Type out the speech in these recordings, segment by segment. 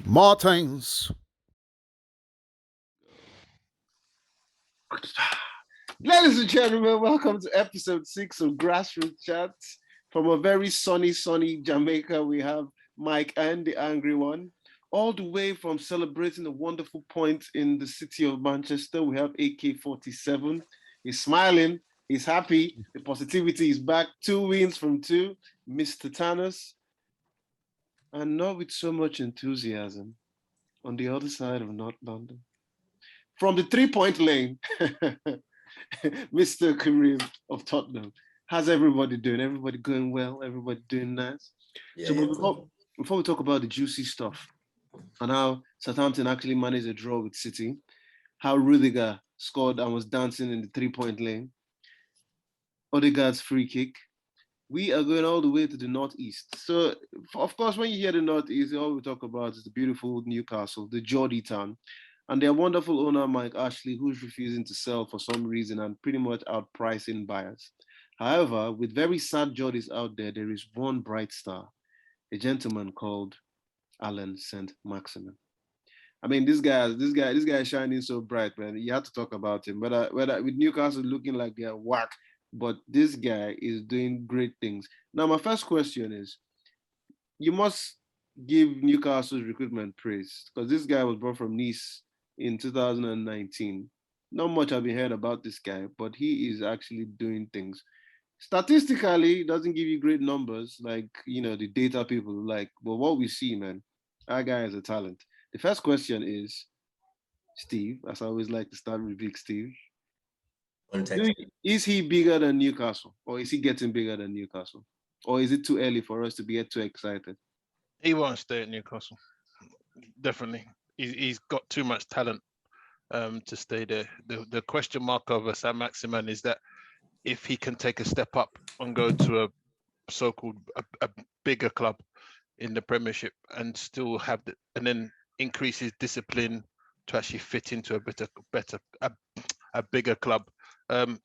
Martins. Ladies and gentlemen, welcome to episode 6 of Grassroot Chats. From a very sunny Jamaica, we have Mike and the Angry One. All the way from celebrating a wonderful point in the city of Manchester, we have AK47. He's smiling, he's happy, the positivity is back. 2 wins from 2, Mr. Thanos. And not with so much enthusiasm, on the other side of North London. From the 3-point lane, Mr. Kareem of Tottenham. How's everybody doing? Everybody going well? Everybody doing nice? Yeah, So before we talk about the juicy stuff and how Southampton actually managed a draw with City, how Rudiger scored and was dancing in the 3-point lane, Odegaard's free kick, we are going all the way to the northeast. So, of course, when you hear the northeast, all we talk about is the beautiful Newcastle, the Geordie town, and their wonderful owner, Mike Ashley, who's refusing to sell for some reason and pretty much outpricing buyers. However, with very sad Geordies out there, there is one bright star, a gentleman called Allan Saint-Maximin. I mean, this guy is shining so bright, man. You have to talk about him. Whether with Newcastle looking like they're whack, but this guy is doing great things. Now, my first question is, you must give Newcastle's recruitment praise because this guy was brought from Nice in 2019. Not much have been heard about this guy, but he is actually doing things. Statistically, it doesn't give you great numbers like, the data people like, but what we see, man, our guy is a talent. The first question is, Steve, as I always like to start with Big Steve. Is he bigger than Newcastle, or is he getting bigger than Newcastle? Or is it too early for us to get too excited? He won't stay at Newcastle. Definitely. He's got too much talent to stay there. The question mark of saint-maximin is that if he can take a step up and go to a so-called a bigger club in the Premiership and still have and then increase his discipline to actually fit into a bigger club.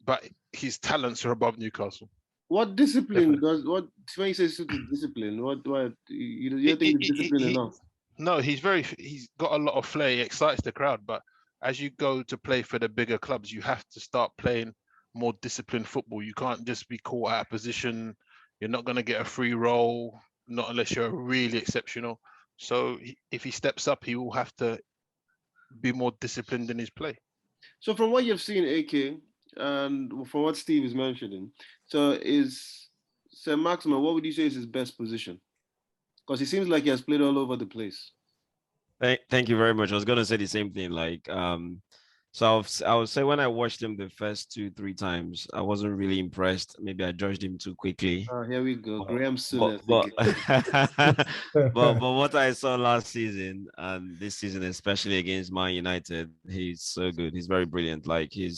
But his talents are above Newcastle. What discipline does what when you say discipline? What you don't think it's discipline enough? No, he's got a lot of flair. He excites the crowd, but as you go to play for the bigger clubs, you have to start playing more disciplined football. You can't just be caught out of position. You're not going to get a free roll, not unless you're really exceptional. So if he steps up, he will have to be more disciplined in his play. So from what you've seen, AK, and from what Steve is mentioning, so is saint-maximin, what would you say is his best position? Because he seems like he has played all over the place. Thank you very much. I was going to say the same thing. So I would say when I watched him the first 2-3 times, I wasn't really impressed. Maybe I judged him too quickly. Oh, here we go. Graham Souness. But what I saw last season and this season, especially against Man United, he's so good. He's very brilliant. Like he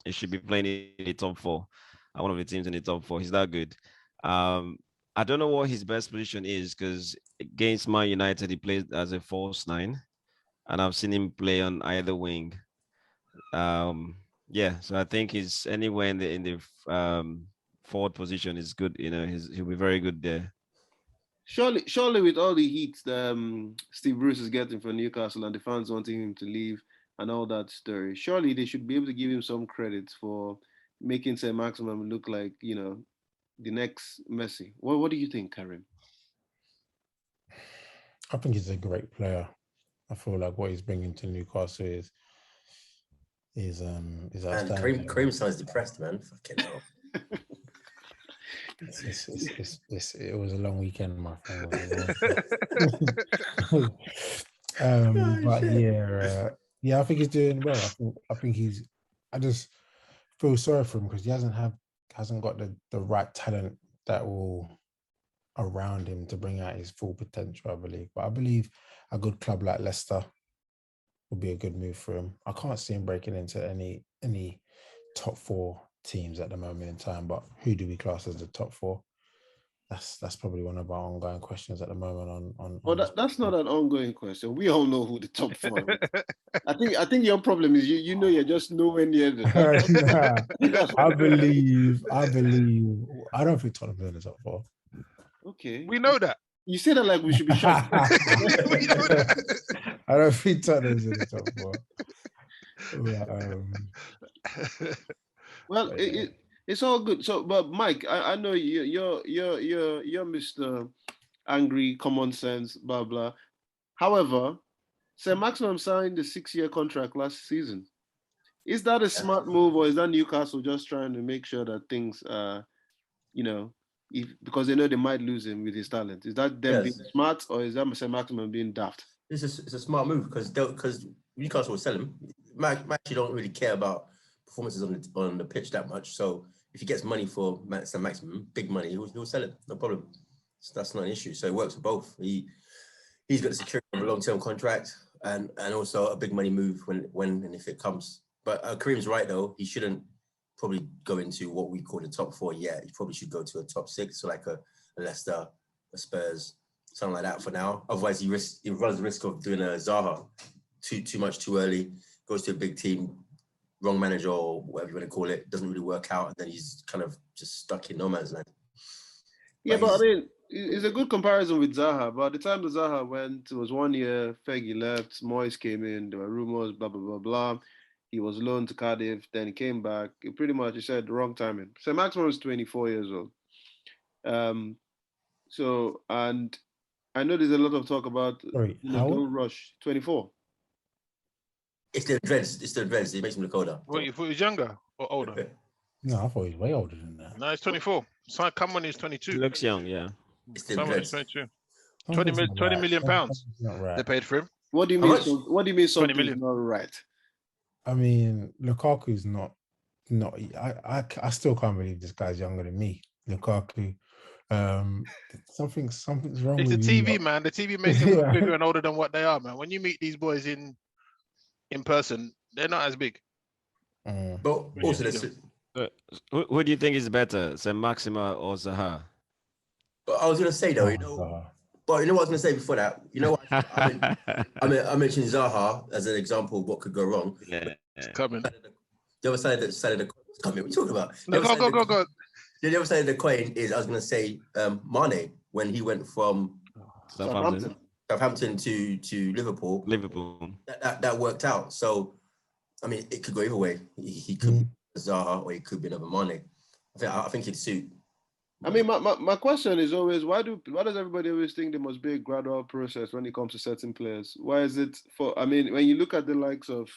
should be playing in the top 4. One of the teams in the top 4. He's that good. I don't know what his best position is because against Man United, he played as a false 9, and I've seen him play on either wing. So I think he's anywhere in the forward position is good. He'll be very good there. Surely with all the heat that Steve Bruce is getting for Newcastle and the fans wanting him to leave and all that story, surely they should be able to give him some credit for making saint-maximin look like, the next Messi. What do you think, Karim? I think he's a great player. I feel like what he's bringing to Newcastle is outstanding. Kareem sounds depressed, man. Fucking hell. It was a long weekend, my friend. But yeah, I think he's doing well. I just feel sorry for him because he hasn't got the right talent that will around him to bring out his full potential, I believe. But I believe a good club like Leicester would be a good move for him. I can't see him breaking into any top 4 teams at the moment in time, but who do we class as the top 4? That's probably one of our ongoing questions at the moment. That's not an ongoing question. We all know who the top 4 is. I think your problem is you're just nowhere near the. I don't think Tottenham are in the top 4. Okay, we know that. You say that like we should be shocked. We know that. think Thanos in the top four. Well, But yeah. it's all good. So, but Mike, I know you're Mr. Angry, common sense, blah blah. However, Saint-Maximin signed a 6-year contract last season. Is that a smart move, or is that Newcastle just trying to make sure that things you know, if because they know they might lose him with his talent? Is that them being smart, or is that Saint-Maximin being daft? It's a smart move because Newcastle will sell him. Actually don't really care about performances on the pitch that much. So if he gets money for Saint-Maximin, big money, he'll sell it, no problem. So that's not an issue. So it works for both. He's got the security of a long-term contract and also a big money move when and if it comes. But Kareem's right though. He shouldn't probably go into what we call the top four yet. He probably should go to a top six, so like a Leicester, a Spurs, something like that for now. Otherwise, he runs the risk of doing a Zaha too much too early. Goes to a big team, wrong manager or whatever you want to call it, doesn't really work out, and then he's kind of just stuck in no man's land. Yeah, but I mean, it's a good comparison with Zaha. But at the time the Zaha went, it was 1 year. Fergie left, Moyes came in. There were rumors, blah blah blah blah. He was loaned to Cardiff, then he came back. He pretty much, he said, the wrong timing. So Maxwell was 24 years old. So, and I know there's a lot of talk about don't rush. 24. It's the dreads. It makes him look older. Wait, you thought he was younger or older? No, I thought he was way older than that. No, he's 24. So come on, he's 22. He looks young, yeah. It's the Someone is dreads. 22. 20 million pounds. Not right. They paid for him. What do you mean? What do you mean something is not right? I mean, Lukaku's not. I still can't believe this guy's younger than me. Lukaku. Something's wrong. It's with the TV, you. man. The TV makes them look bigger and older than what they are, man. When you meet these boys in person, they're not as big. But also, who do you think is better, Saint-Maximin or Zaha? But I was gonna say though, but you know what I was gonna say before that. You know what? I mentioned Zaha as an example of what could go wrong. Yeah. It's coming. The other side of the what are you talking about? No, go. The other side of the coin is I was gonna say Mane when he went from Southampton to Liverpool. That worked out. So I mean, it could go either way. He could be Zaha or he could be another Mane. I think it'd suit. I mean, my question is always why does everybody always think there must be a gradual process when it comes to certain players? Why is it I mean, when you look at the likes of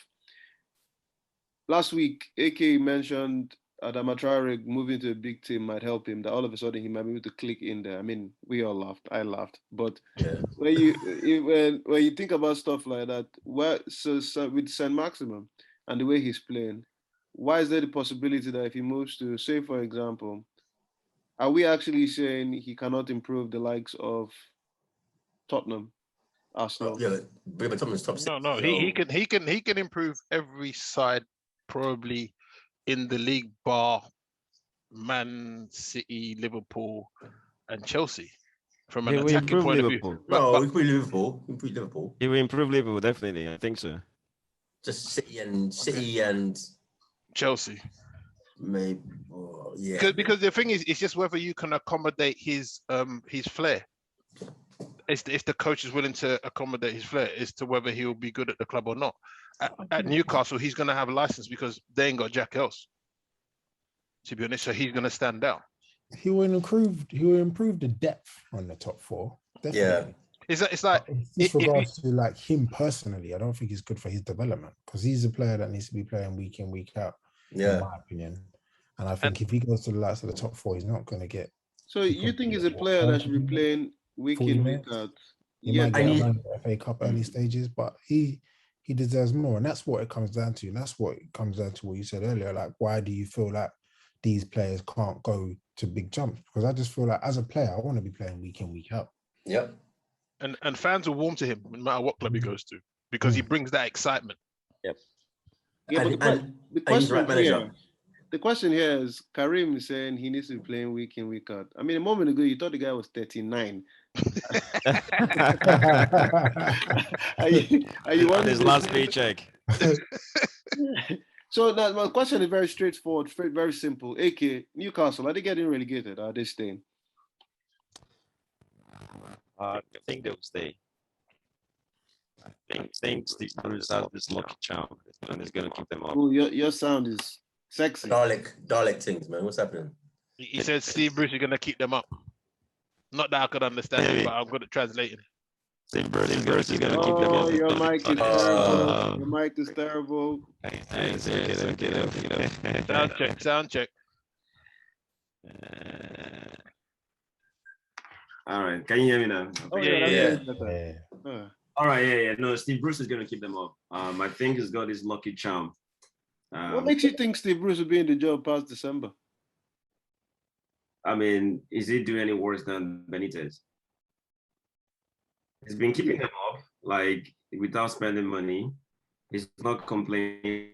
last week, AK mentioned Adama Traore moving to a big team might help him, that all of a sudden he might be able to click in there. I mean, we all laughed. I laughed. But when you think about stuff like that, so with Saint-Maximin and the way he's playing, why is there the possibility that if he moves to, say, for example, are we actually saying he cannot improve the likes of Tottenham, Arsenal? Yeah, but Tottenham's top six. No, he can improve every side probably in the league, bar Man City, Liverpool, and Chelsea from an attacking point of view. No, we improve Liverpool. He will improve Liverpool, definitely. I think so. Just City and Chelsea. Maybe, yeah. Because the thing is, it's just whether you can accommodate his flair. If the coach is willing to accommodate his flair, as to whether he will be good at the club or not. At Newcastle, he's going to have a license because they ain't got Jack else. To be honest, so he's going to stand out. He will improve the depth on the top four. Definitely. Yeah. It's like with regards to like him personally, I don't think it's good for his development because he's a player that needs to be playing week in, week out. Yeah, in my opinion. And I think if he goes to the likes of the top four, he's not going to get. So you think he's a player that should be playing week in, week out? He might get around the FA Cup early stages, but he deserves more, and that's what it comes down to. And that's what it comes down to what you said earlier. Like, why do you feel like these players can't go to big jumps? Because I just feel like as a player, I want to be playing week in, week out. Yep. And fans will warm to him no matter what club he goes to because he brings that excitement. Yep. Yeah, but the question here is Kareem is saying he needs to be playing week in, week out. I mean, a moment ago you thought the guy was 39. are you on his last paycheck? So now my question is very straightforward, very simple. AK, Newcastle, are they getting relegated? Or are they staying? I think they'll stay. think Steve Bruce has this lucky charm, and it's gonna keep them up. Oh, your sound is sexy. Dalek things, man. What's happening? He said Steve Bruce is going to keep them up. Not that I could understand it, but I'm good at translating. Steve Bruce is gonna keep them up. Oh, your mic is terrible. Your mic is terrible. Sound check. All right, can you hear me now? Oh, Yeah. that's better. All right, yeah. No, Steve Bruce is gonna keep them up. I think he's got his lucky charm. What makes you think Steve Bruce will be in the job past December? I mean, is he doing any worse than Benitez? He's been keeping them up, like without spending money. He's not complaining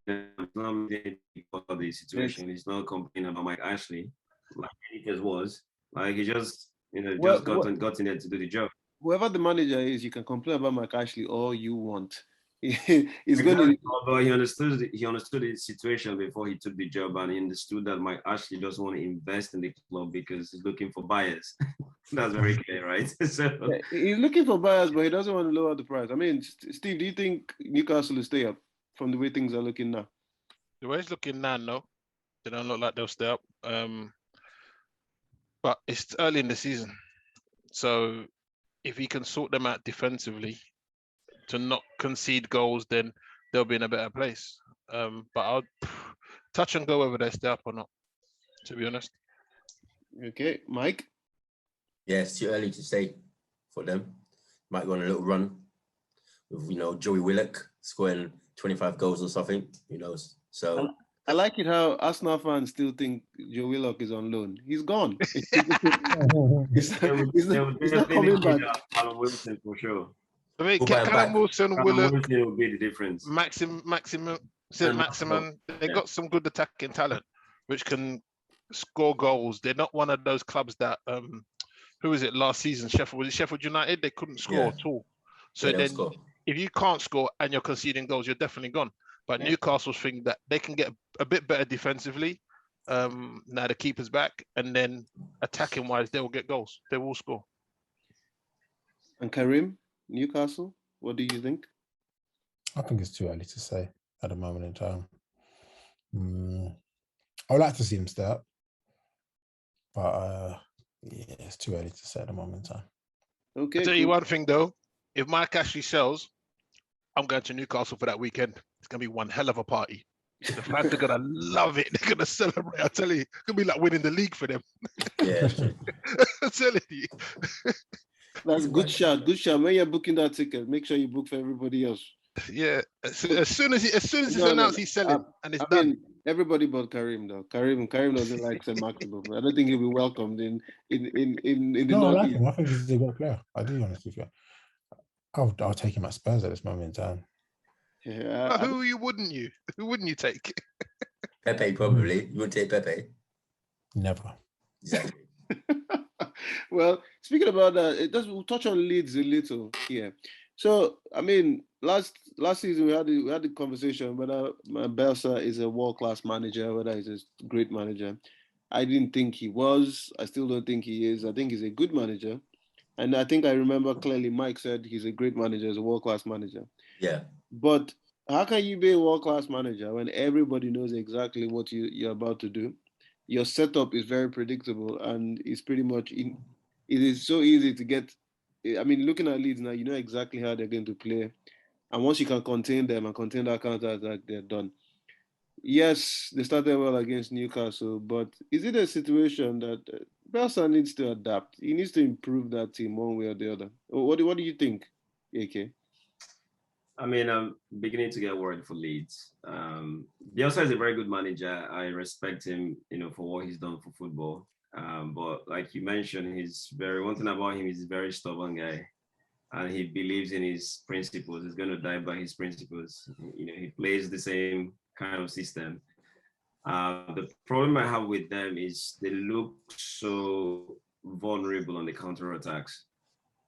about the situation. He's not complaining about Mike Ashley, like Benitez was. Like he just, got in there to do the job. Whoever the manager is, you can complain about Mike Ashley all you want. He's going to. But he understood the situation before he took the job, and he understood that Mike Ashley doesn't want to invest in the club because he's looking for buyers. That's very clear, right? So he's looking for buyers, but he doesn't want to lower the price. I mean, Steve, do you think Newcastle will stay up from the way things are looking now? The way it's looking now, no, they don't look like they'll stay up. But it's early in the season, so if he can sort them out defensively to not concede goals, then they'll be in a better place. But I'll touch and go whether they stay up or not, to be honest. Okay, Mike? Yeah, it's too early to say for them. Might go on a little run with, Joey Willock scoring 25 goals or something, who knows. So I like it how Arsenal fans still think Joe Willock is on loan. He's gone. He's not coming back. Alan Wilson for sure. I mean, Callum Wilson, Willock, will be the difference. saint-maximin, they got some good attacking talent, which can score goals. They're not one of those clubs that, who was it last season? Sheffield United, they couldn't score at all. So then if you can't score and you're conceding goals, you're definitely gone. But Newcastle's think that they can get a bit better defensively. Now the keeper's back, and then attacking wise, they will get goals. They will score. And Karim, Newcastle, what do you think? I think it's too early to say at the moment in time. I would like to see him stay up, but it's too early to say at the moment in time. Okay. I'll tell you one thing though, if Mike Ashley sells, I'm going to Newcastle for that weekend. It's going to be one hell of a party. The fans are going to love it. They're going to celebrate. I tell you, it's going to be like winning the league for them. Yeah. I'm telling you. That's a good shot. Good shot. When you're booking that ticket, make sure you book for everybody else. Yeah. As soon as it's announced he's selling, and it's done. Mean, everybody but Karim though. Karim doesn't like saint-maximin. I don't think he'll be welcomed in the No, I like him. I think he's a good player. I do, honestly. I'll take him at Spurs at this moment in time. Yeah, who wouldn't you take? Pepe, probably. You would take Pepe? Never. Exactly. Well, speaking about that, we'll touch on Leeds a little here. So, I mean, last season we had the conversation whether Bielsa is a world-class manager, whether he's a great manager. I didn't think he was. I still don't think he is. I think he's a good manager. And I think I remember clearly Mike said he's a great manager, he's a world-class manager. Yeah. But how can you be a world-class manager when everybody knows exactly what you're about to do? Your setup is very predictable, and it's pretty much it is so easy to get. I mean, looking at Leeds now, you know exactly how they're going to play. And once you can contain them and contain that counter-attack, they're done. Yes, they started well against Newcastle, but is it a situation that Bielsa needs to adapt? He needs to improve that team one way or the other. What do you think, AK? I mean, I'm beginning to get worried for Leeds. Bielsa is a very good manager. I respect him, for what he's done for football. But like you mentioned, one thing about him, he's a very stubborn guy, and he believes in his principles. He's going to die by his principles. He plays the same kind of system. The problem I have with them is they look so vulnerable on the counter-attacks.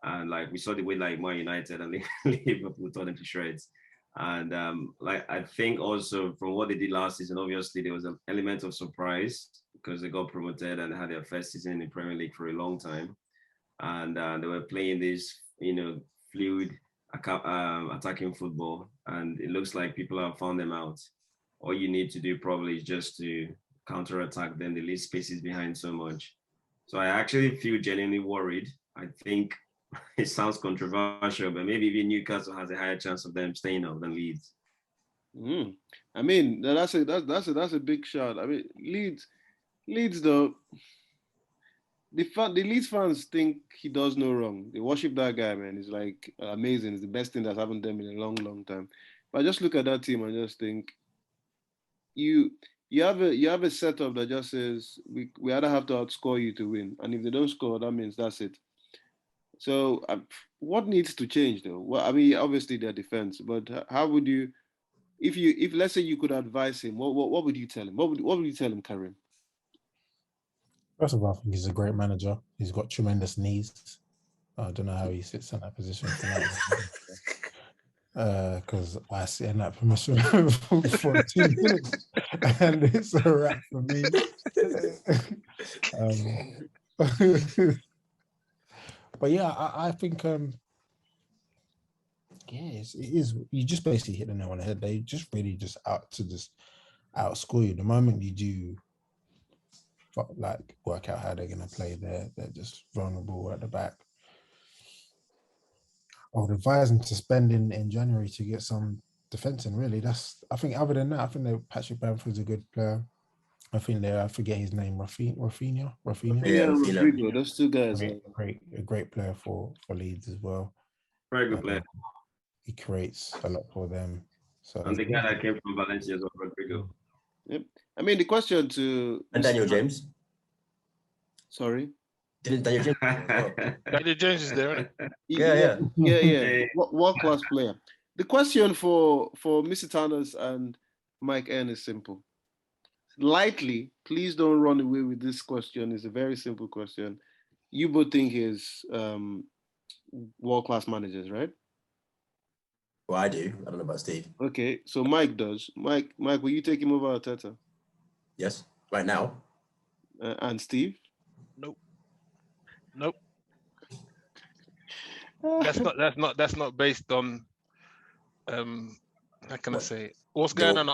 And like we saw the way like Man United and Liverpool tore them to shreds. And I think also from what they did last season, obviously there was an element of surprise because they got promoted and had their first season in the Premier League for a long time. And they were playing this, fluid attacking football, and it looks like people have found them out. All you need to do probably is just to counter-attack them. They leave spaces behind so much. So I actually feel genuinely worried. I think it sounds controversial, but maybe even Newcastle has a higher chance of them staying up than Leeds. I mean, that's a big shot. I mean, Leeds though. The Leeds fans think he does no wrong. They worship that guy, man. He's like amazing. It's the best thing that's happened to them in a long, long time. But I just look at that team and just think, you have a setup that just says we either have to outscore you to win, and if they don't score, that means that's it. So what needs to change though? Well, I mean, obviously their defense, but how would you, if let's say you could advise him, what would you tell him? What would you tell him, Karim? First of all, I think he's a great manager. He's got tremendous knees. I don't know how he sits in that position because I sit in that position for 2 minutes and it's a wrap for me. But yeah, I think it is. You just basically hit the nail on the head. They just really just out to just outscore you. The moment you do like work out how they're gonna play, they're just vulnerable at the back. I would advise them to spend in January to get some defense in. Really, I think. Other than that, I think that Patrick Bamford's a good player. I think I forget his name, Rafinha. Yeah, Rodrigo. Those two guys. A great player for Leeds as well. Very good player. He creates a lot for them. So and the guy that came from Valencia as well, Rodrigo. Yep. I mean, the question to Daniel James. Sorry. Didn't Daniel James? Daniel James is there, isn't it? Yeah. World-class player. The question for Mr. Thanos and Mike N is simple. Lightly, please don't run away with this question. It's a very simple question. You both think he's world-class managers, right? Well, I do. I don't know about Steve. Okay, so Mike does. Mike, will you take him over Arteta? Yes, right now. And Steve? Nope. That's not based on how can I say, what's going on at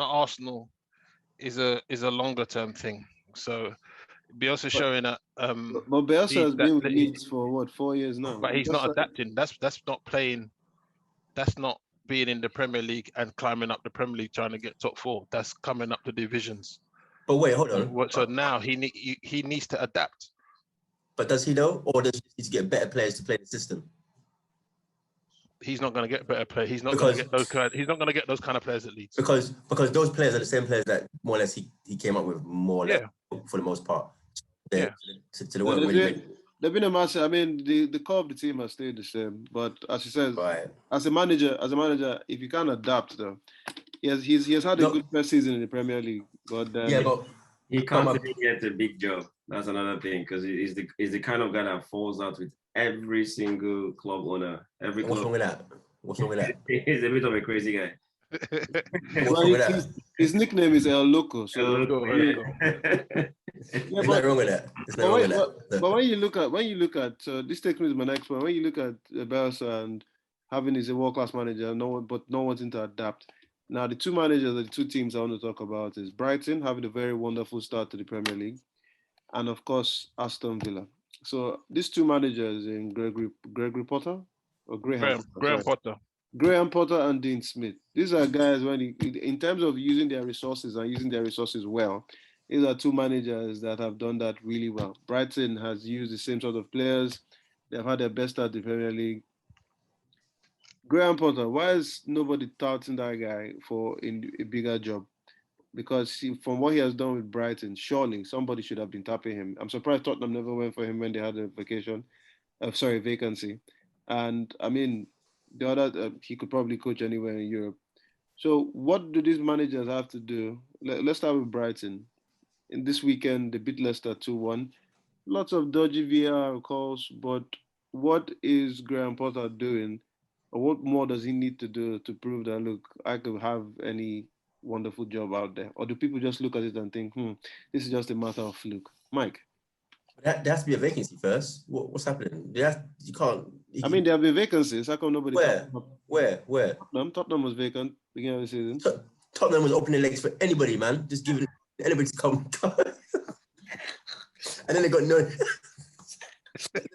Arsenal is a longer term thing. So Bielsa showing that but Bielsa has been with Leeds for what, 4 years now? But he's not adapting. That's not playing. That's not being in the Premier League and climbing up the Premier League trying to get top 4. That's coming up the divisions. But wait, hold on. So now he needs to adapt. But does he know, or does he need to get better players to play the system? He's not going to get better players. He's not going to get those kind of players at Leeds. Because those players are the same players that more or less he came up with more or less for the most part. They've been a massive. I mean, the core of the team has stayed the same. But as he says, as a manager, if you can't adapt, though, he has had a good first season in the Premier League. But but he can't get a big job. That's another thing, because he's the kind of guy that falls out with every single club owner. What's wrong with that? He's a bit of a crazy guy. His nickname is El Loco. So there's nothing wrong with that. But when you look at so this takes me to my next point. When you look at Bielsa and having his a world-class manager, no wanting to adapt. Now the two managers, the two teams I want to talk about is Brighton having a very wonderful start to the Premier League, and of course Aston Villa. So these two managers in Gregory Potter or Graham Potter. Graham Potter and Dean Smith. These are guys in terms of using their resources and using their resources well, these are two managers that have done that really well. Brighton has used the same sort of players. They've had their best start in the Premier League. Graham Potter, why is nobody touting that guy for a bigger job? Because from what he has done with Brighton, surely somebody should have been tapping him. I'm surprised Tottenham never went for him when they had a vacancy. And I mean, the other, he could probably coach anywhere in Europe. So what do these managers have to do? Let's start with Brighton. In this weekend, they beat Leicester 2-1. Lots of dodgy VAR calls, but what is Graham Potter doing? Or what more does he need to do to prove that, look, I could have any wonderful job out there? Or do people just look at it and think, this is just a matter of fluke? Mike? There has to be a vacancy first. What's happening? You I mean, there have been vacancies. How come nobody? Where? Tottenham was vacant beginning of the season. Tottenham was opening legs for anybody, man. Just giving anybody to come. And then they got no.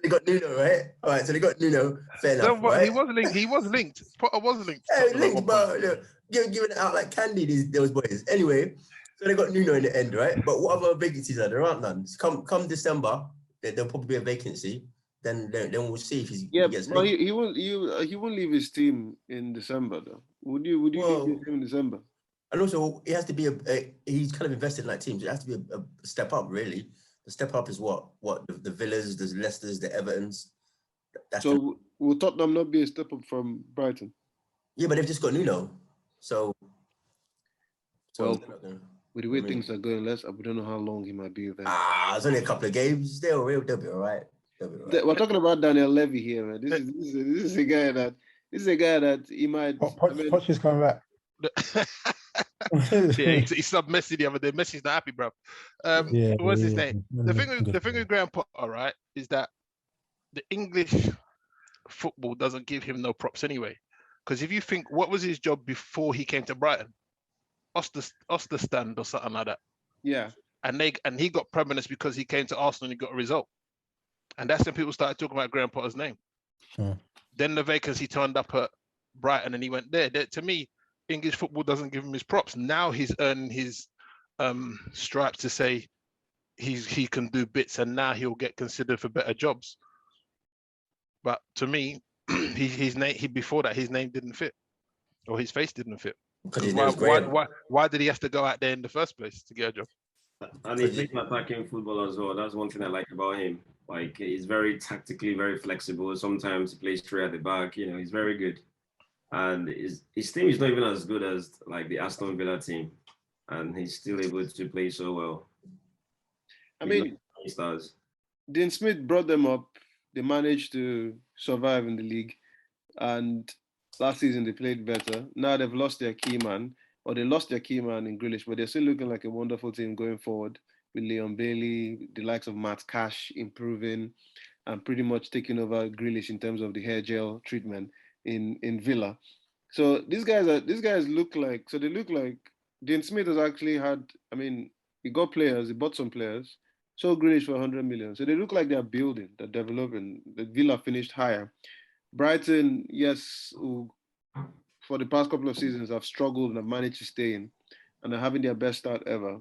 They got Nuno, right? All right, so they got Nuno. Fair enough. No, but right? he was linked. He was linked. Potter was linked. Hey, linked, bro. Look, giving it out like candy, those boys. Anyway, so they got Nuno in the end, right? But what other vacancies are there? Aren't none. So come December, there'll probably be a vacancy. Then we'll see if he gets well, linked. he won't leave his team in December though. Would you leave his team in December? And also, it has to be he's kind of invested in that team. So it has to be a step up, really. The step up is what the Villas, the Leicesters, the Evertons. So will Tottenham not be a step up from Brighton? Yeah, but they've just got Nuno. So with the way things are going, we don't know how long he might be there. It's only a couple of games. They'll be all right. We're talking about Daniel Levy here, man. This is a guy that he might. Poch is coming back. Yeah, he subbed Messi the other day. Messi's not happy, bro. What's his name? The thing with Graham Potter, right, is that the English football doesn't give him no props anyway. Because if you think, what was his job before he came to Brighton? Osterstand or something like that. Yeah. And he got prominence because he came to Arsenal and he got a result. And that's when people started talking about Graham Potter's name. Sure. Then the vacancy turned up at Brighton and he went there. To me, English football doesn't give him his props. Now he's earning his stripes to say he can do bits, and now he'll get considered for better jobs. But to me, before that his name didn't fit, or his face didn't fit. Why did he have to go out there in the first place to get a job? And he's making attacking football as well. That's one thing I like about him. Like, he's very tactically, very flexible. Sometimes he plays straight at the back. You know, he's very good. And his team is not even as good as like the Aston Villa team, and he's still able to play so well. I mean, Dean Smith brought them up. They managed to survive in the league, and last season they played better. Now they've lost their key man, or they lost their key man in Grealish, but they're still looking like a wonderful team going forward with Leon Bailey, the likes of Matt Cash improving, and pretty much taking over Grealish in terms of the hair gel treatment in Villa. So these guys look like Dean Smith has actually had, I mean, he got players, he bought some players, so Grealish for 100 million. So they look like they're building, they're developing. The Villa finished higher. Brighton, yes, who for the past couple of seasons have struggled and have managed to stay in, and are having their best start ever.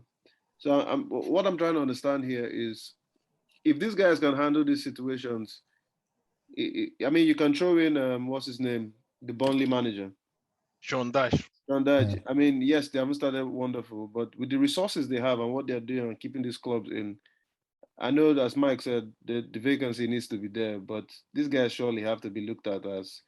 So what I'm trying to understand here is, if these guys can handle these situations, I mean, you can throw in, what's his name? The Burnley manager. Sean Dyche. Yeah. I mean, yes, they haven't started wonderful, but with the resources they have and what they're doing and keeping these clubs in, I know, as Mike said, the vacancy needs to be there, but these guys surely have to be looked at as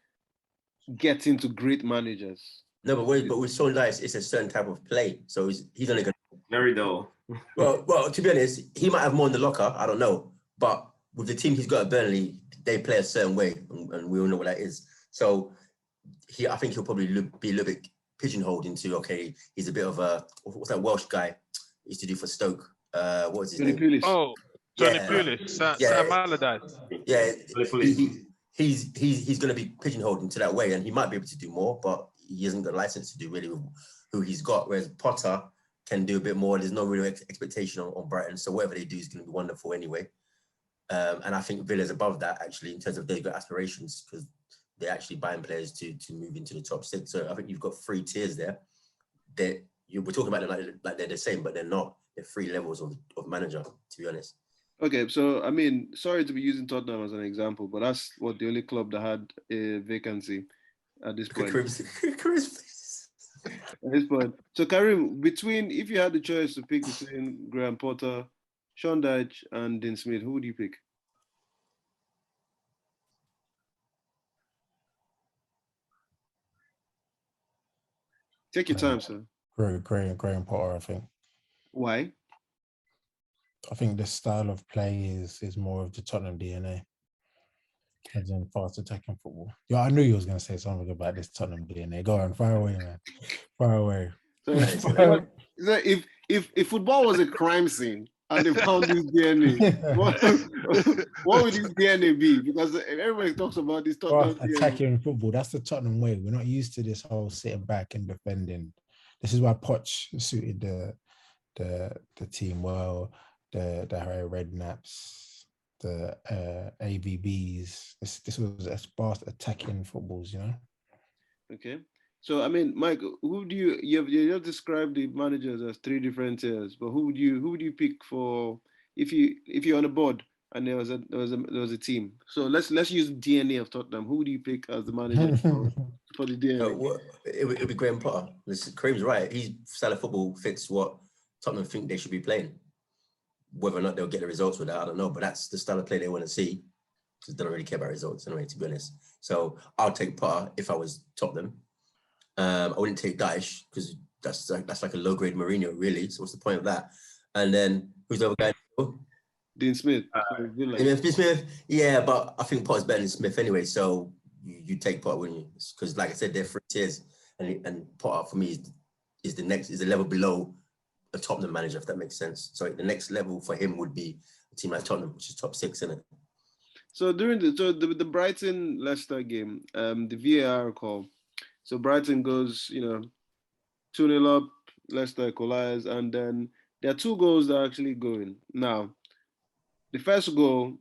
getting to great managers. No, but with Sean Dyche, it's a certain type of play. So he's only going to... Very dull. Well, to be honest, he might have more in the locker. I don't know. But with the team he's got at Burnley, they play a certain way, and we all know what that is. So I think he'll probably be a little bit pigeonholed into, okay, he's a bit of a, what's that Welsh guy he used to do for Stoke? What was his name? Pulis. Oh, Tony Pulis, Sam Allardyce. Yeah, he's going to be pigeonholed into that way, and he might be able to do more, but he hasn't got a license to do really with who he's got, whereas Potter can do a bit more. There's no real expectation on Brighton, so whatever they do is going to be wonderful anyway. And I think Villa's above that, actually, in terms of they've got aspirations, because they're actually buying players to move into the top six. So I think you've got 3 tiers there. We're talking about them like they're the same, but they're not. They're 3 levels of manager, to be honest. Okay, so, I mean, sorry to be using Tottenham as an example, but that's the only club that had a vacancy at this point. At this point. So, Karim, if you had the choice to pick between Graham Potter, Sean Dyche, and Dean Smith, who would you pick? Take your time, sir. Graham Potter, I think. Why? I think the style of play is more of the Tottenham DNA, as in fast attacking football. Yeah, I knew you was going to say something about this Tottenham DNA. Go on, fire away, man. Fire away. So if football was a crime scene, and they found this DNA. What would this DNA be? Because everybody talks about this Well, Tottenham DNA. attacking football, that's the Tottenham way. We're not used to this whole sitting back and defending. This is why Poch suited the team well, the Harry Redknapps, the AVBs. This was a sparse attacking footballs, you know. Okay. So I mean, Mike, who do you just described the managers as three different tiers, but who would you pick for if you're on a board and there was a team? So let's use DNA of Tottenham. Who do you pick as the manager for the DNA? It would be Graham Potter. Kareem's right. His style of football fits what Tottenham think they should be playing. Whether or not they'll get the results with that, I don't know. But that's the style of play they want to see. Because they don't really care about results anyway, to be honest. So I'll take Potter if I was Tottenham. I wouldn't take Daesh because that's like a low-grade Mourinho, really. So what's the point of that? And then who's the other guy? Dean Smith. Dean Smith, yeah, but I think Potter's better than Smith anyway. So you take Potter, wouldn't you? Because like I said, they're three tiers, and Potter for me is the level below a Tottenham manager, if that makes sense. So the next level for him would be a team like Tottenham, which is top 6, isn't it? So during the Brighton Leicester game, the VAR call. So Brighton goes, 2-0 up, Leicester equalize, and then there are 2 goals that are actually going. Now, the first goal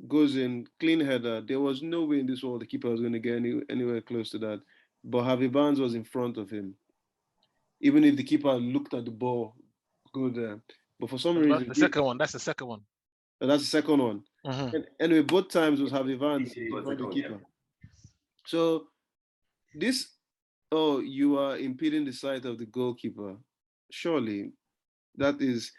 goes in, clean header. There was no way in this world the keeper was going to get anywhere close to that. But Harvey Barnes was in front of him. Even if the keeper looked at the ball, go there. But for some reason... That's the second one. That's the second one. That's the second one. Mm-hmm. Anyway, both times was Harvey Barnes in front of the keeper. So this... Oh, you are impeding the sight of the goalkeeper. Surely, that is...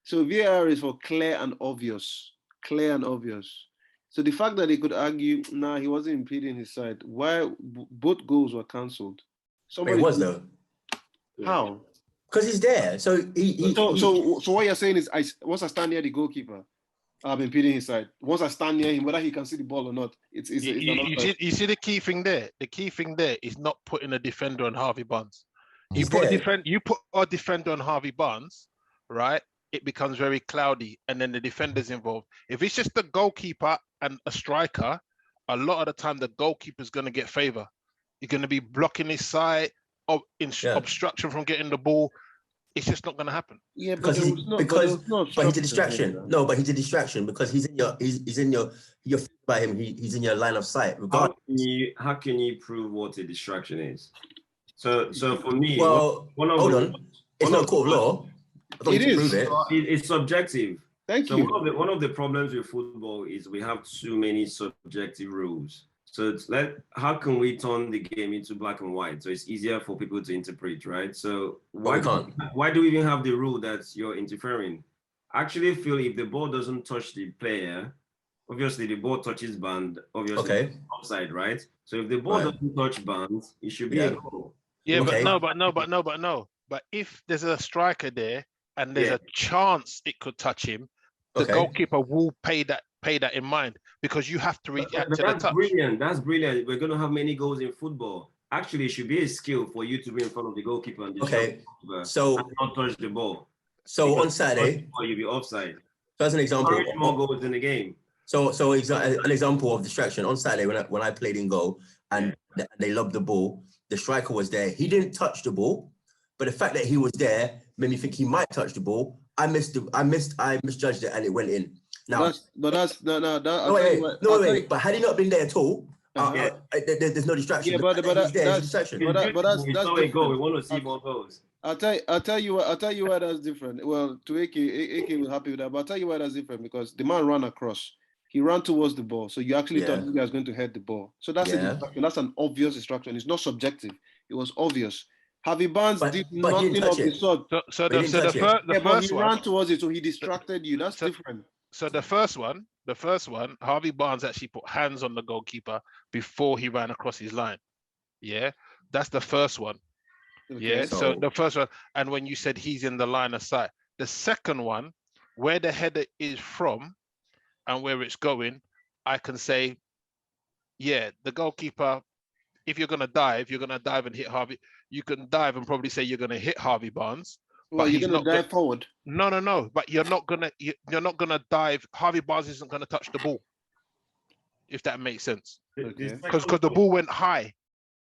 So VAR is for clear and obvious. Clear and obvious. So the fact that they could argue, nah, he wasn't impeding his sight. Why both goals were cancelled? It was though. How? Because he's there. So so what you're saying is, once I stand near the goalkeeper, I'm impeding his sight. Once I stand near him, whether he can see the ball or not, you see the key thing there. The key thing there is not putting a defender on Harvey Barnes. You put a defender on Harvey Barnes, right? It becomes very cloudy, and then the defender's involved. If it's just the goalkeeper and a striker, a lot of the time the goalkeeper's going to get favor. You're going to be blocking his side, obstruction from getting the ball. It's just not going to happen. Yeah, but he's a distraction. No, but he's a distraction because he's in your by him. He's in your line of sight. How can you prove what a distraction is? So for me, it's not a court of law. I don't need to prove it. It's subjective. Thank you. One of the problems with football is we have too many subjective rules. So how can we turn the game into black and white so it's easier for people to interpret, right? So why do we even have the rule that you're interfering? I actually feel if the ball doesn't touch the player, obviously the ball touches band, obviously offside, right? So if the ball doesn't touch band, it should be a goal. Yeah, but no. But if there's a striker there and there's a chance it could touch him, the goalkeeper will pay that in mind because you have to react to the touch. That's brilliant. We're going to have many goals in football. Actually, it should be a skill for you to be in front of the goalkeeper and not touch the ball. So on Saturday, or you'll be offside. So as an example, more goals in the game. So an example of distraction on Saturday when I played in goal and they lobbed the ball, the striker was there. He didn't touch the ball, but the fact that he was there made me think he might touch the ball. I misjudged it and it went in. Now, but had he not been there at all, there's no distraction. Yeah, but that's distraction. We want to see more goals. I'll tell you why that's different. Well, to AK was happy with that, but I'll tell you why that's different because the man ran across. He ran towards the ball, so you actually thought you guys was going to head the ball. So that's a distraction. That's an obvious distraction. It's not subjective. It was obvious. Harvey Barnes did nothing of the sort. But he ran towards it, so he distracted you. That's different. So the first one, Harvey Barnes actually put hands on the goalkeeper before he ran across his line. Yeah, that's the first one. Okay, yeah, so the first one, and when you said he's in the line of sight, the second one, where the header is from and where it's going, I can say, yeah, the goalkeeper, if you're going to dive and hit Harvey, you can dive and probably say you're going to hit Harvey Barnes. Well, but you're he's gonna not gonna. dive forward. No. But you're not gonna dive. Harvey Barnes isn't gonna touch the ball, if that makes sense. Okay. Because the ball went high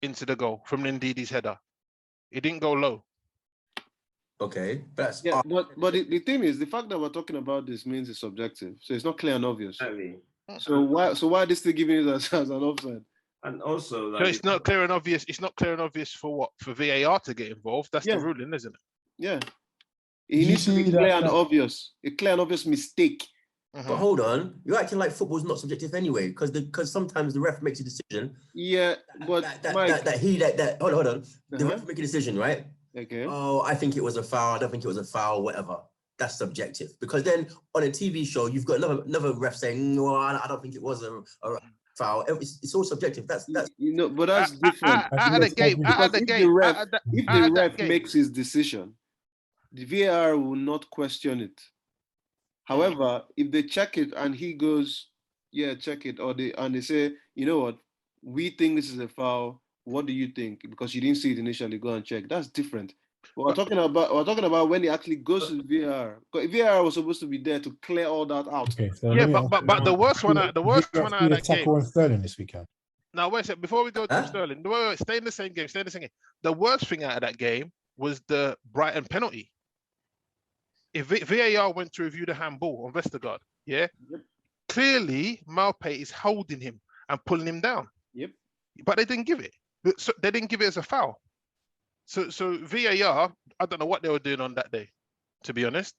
into the goal from Ndidi's header. It didn't go low. Okay, that's Yeah, but the thing is, the fact that we're talking about this means it's subjective, so it's not clear and obvious. Exactly. So why are they still giving it as an offside? And also, So like, it's not clear and obvious. It's not clear and obvious for what? For VAR to get involved. That's Yeah. the ruling, isn't it? Yeah, you it needs to be see clear that- and obvious. A clear and obvious mistake. But hold on, you're acting like football's not subjective anyway, because sometimes the ref makes a decision. Yeah, but Mike, hold on, the ref make a decision, right? okay. Oh, I think it was a foul. I don't think it was a foul. Whatever. That's subjective. Because then on a TV show, you've got another ref saying, "No, I don't think it was a foul." It's all subjective. That's You know, but that's different. Out of the game. Out of the game. If the ref makes his decision, the VAR will not question it. However, if they check it and he goes, "Yeah, check it," or they say, "You know what? We think this is a foul. What do you think?" Because you didn't see it initially, go and check. That's different. We're talking about when he actually goes to VAR. Because VAR was supposed to be there to clear all that out. Okay, so Yeah, let me ask but the worst one out of that game. tackle on Sterling this weekend. Now wait a second. Before we go to Huh? Sterling, wait, stay in the same game. The worst thing out of that game was the Brighton penalty. If VAR went to review the handball on Vestergaard, yeah, clearly Malpe is holding him and pulling him down. Yep. But they didn't give it. So they didn't give it as a foul. So VAR, I don't know what they were doing on that day, to be honest,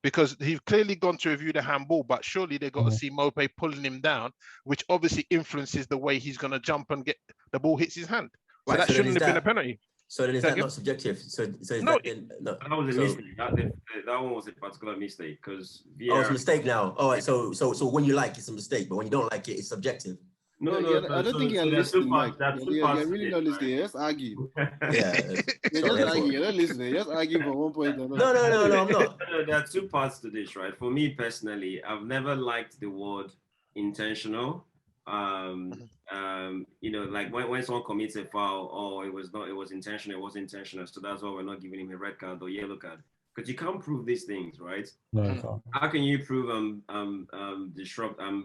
because he's clearly gone to review the handball, but surely they got to see Malpe pulling him down, which obviously influences the way he's going to jump and get the ball hits his hand. So Right, that so then shouldn't is have been that- a penalty. so then is Say that again? not subjective? So is No, that then, no? that was a So- mistake. That one was a particular mistake because Oh, it's a mistake now. All right, so when you like it's a mistake, but when you don't like it, it's subjective. No, I don't think you're listening, Mike. You're really not listening. You're just arguing. Yeah, You're just arguing. You're not listening. You're just arguing for one point. no, I'm not. No, there are two parts to this, right? For me personally, I've never liked the word intentional. You know, like when someone commits a foul, oh, it was intentional, it wasn't intentional. So that's why we're not giving him a red card or yellow card. Because you can't prove these things, right? No, I can't. How can you prove I'm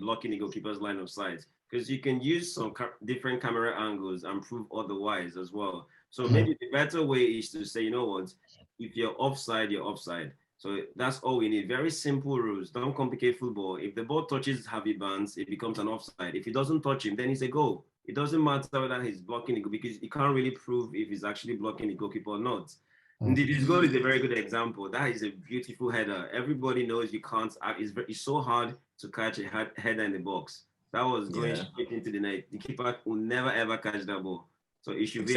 blocking the goalkeeper's line of sight? Because you can use some different camera angles and prove otherwise as well. So maybe the better way is to say, you know what, if you're offside, you're offside. So that's all we need. Very simple rules. Don't complicate football. If the ball touches Harvey Barnes, it becomes an offside. If it doesn't touch him, then it's a goal. It doesn't matter whether he's blocking the goal because you can't really prove if he's actually blocking the goalkeeper or not. Indeed, his goal is a very good example. That is a beautiful header. Everybody knows you can't. It's so hard to catch a header in the box. That was going straight into the net. The keeper will never ever catch that ball. So it should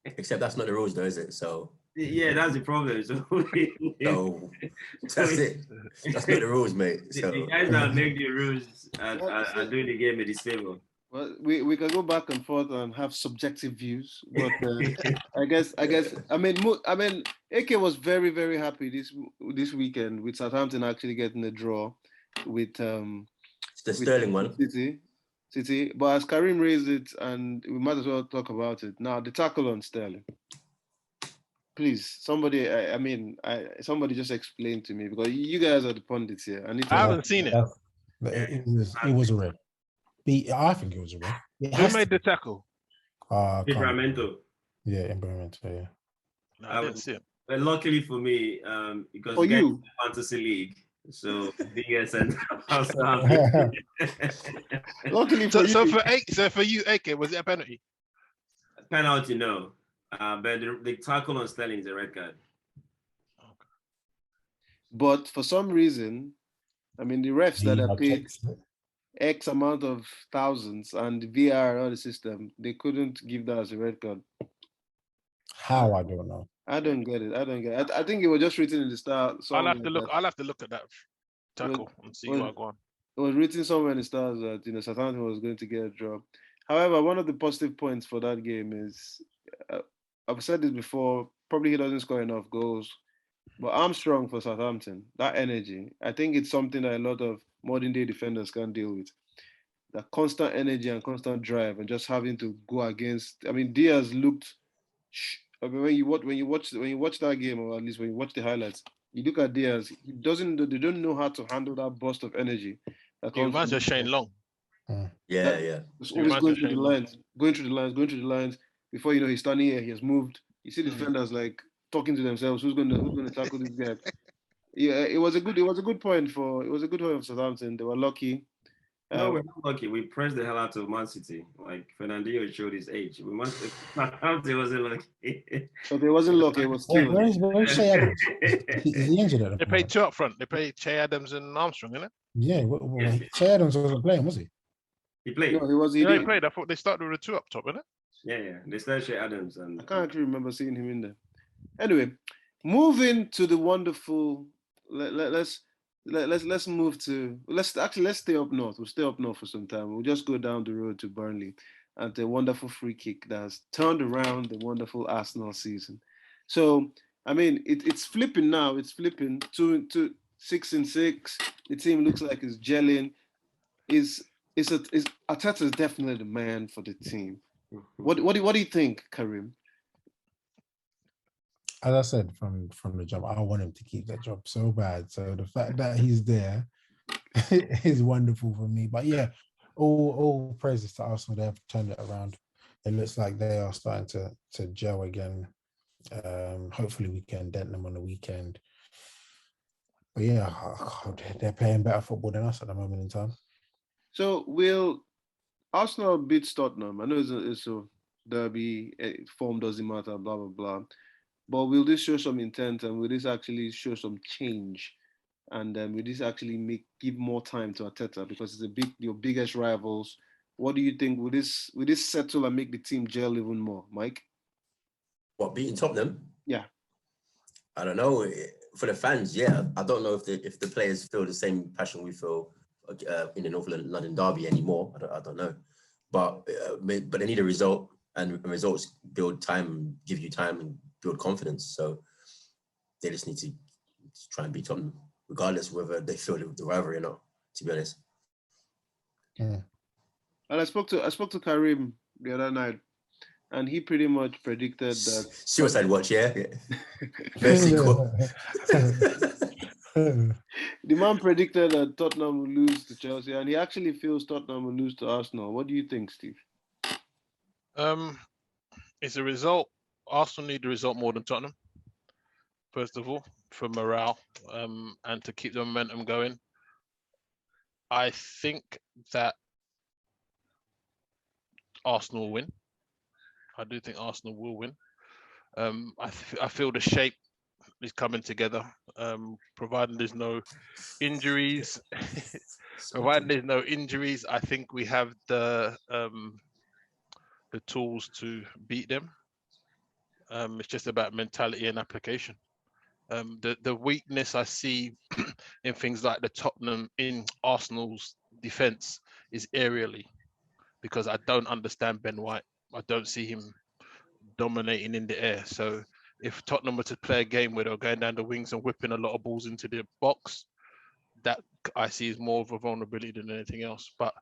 Except that's not the rules, though, is it? So yeah, that's the problem. So that's it. That's not the rues, mate. So the guys that make the rules are doing the game a disfavor. Well, we can go back and forth and have subjective views, but I guess I mean AK was very, very happy this weekend with Southampton actually getting a draw with it's the Sterling one. City. But as Karim raised it, and we might as well talk about it now. The tackle on Sterling. Please, somebody. Somebody just explain to me because you guys are the pundits here. I haven't seen it. It was a red. I think it was a red. Who made the tackle? Livramento. Yeah, Livramento. Yeah. No, I didn't see it. But luckily for me, because for you, fantasy league, so bigger center. Luckily for you. So for you, AK, was it a penalty? Penalty, no. But the tackle on Sterling is a red card. But for some reason, I mean, the refs that are paid X amount of thousands and the VR on the system, they couldn't give that as a red card. How? I don't know. I don't get it. I think it was just written in the stars. I'll have to look at that tackle and see what going on. It was written somewhere in the stars that Southampton was going to get a draw. However, one of the positive points for that game is I've said this before. Probably he doesn't score enough goals, but Armstrong for Southampton, that energy, I think it's something that a lot of modern day defenders can't deal with. That constant energy and constant drive, and just having to go against. I mean, Diaz looked I mean, when you watch that game, or at least when you watch the highlights, you look at Diaz. They don't know how to handle that burst of energy that He comes. reminds me of Shane Long. Yeah. It's He always reminds me going of through the Shane Long. lines, going through the lines. Before you know, he's standing here. He has moved. You see the defenders like talking to themselves. Who's going to tackle this guy? Yeah, it was a good point for Southampton. They were lucky. No, we're not lucky. We pressed the hell out of Man City. Like Fernandinho showed his age. We must. It wasn't lucky. Okay, it wasn't lucky. It was skill. Where's Shea Adams? Is he injured at the They played two up front. They played Che Adams and Armstrong, innit? Yeah, Shea Adams wasn't playing, was he? He played. No, he was. He They did. played. I thought they started with the two up top, innit? Yeah. They started Shea Adams, and I can't actually remember seeing him in there. Anyway, moving to the wonderful. Let's move to. Let's stay up north. We'll stay up north for some time. We'll just go down the road to Burnley and the wonderful free kick that's turned around the wonderful Arsenal season. So I mean, it's flipping now. It's flipping 6-6. The team looks like it's gelling. Arteta is definitely the man for the team. What do you think, Karim? As I said from the jump, I want him to keep that job so bad. So the fact that he's there is wonderful for me. But yeah, all praises to Arsenal. They have turned it around. It looks like they are starting to gel again. Hopefully we can dent them on the weekend. But yeah, they're playing better football than us at the moment in time. So will Arsenal beat Tottenham? I know it's a derby, form doesn't matter, blah, blah, blah. But will this show some intent, and will this actually show some change? And will this actually give more time to Arteta, because it's your biggest rivals? What do you think? Will this settle and make the team gel even more, Mike? What, beating Tottenham? Yeah. I don't know. For the fans, yeah. I don't know if the players feel the same passion we feel in the North London derby anymore. I don't know. But they need a result, and results build time, give you time, and build confidence. So they just need to try and beat Tottenham, regardless whether they feel the rivalry or not, to be honest. Yeah. And I spoke to Karim the other night, and he pretty much predicted that Suicide watch, yeah. The man predicted that Tottenham will lose to Chelsea, and he actually feels Tottenham will lose to Arsenal. What do you think, Steve? It's a result. Arsenal need the result more than Tottenham, first of all, for morale, and to keep the momentum going. I think that Arsenal will win. I do think Arsenal will win. I feel the shape is coming together, providing there's no injuries. Providing there's no injuries, I think we have the tools to beat them. It's just about mentality and application. The weakness I see in things like the Tottenham, in Arsenal's defense, is aerially, because I don't understand Ben White. I don't see him dominating in the air. So if Tottenham were to play a game where they're going down the wings and whipping a lot of balls into the box, that I see is more of a vulnerability than anything else. But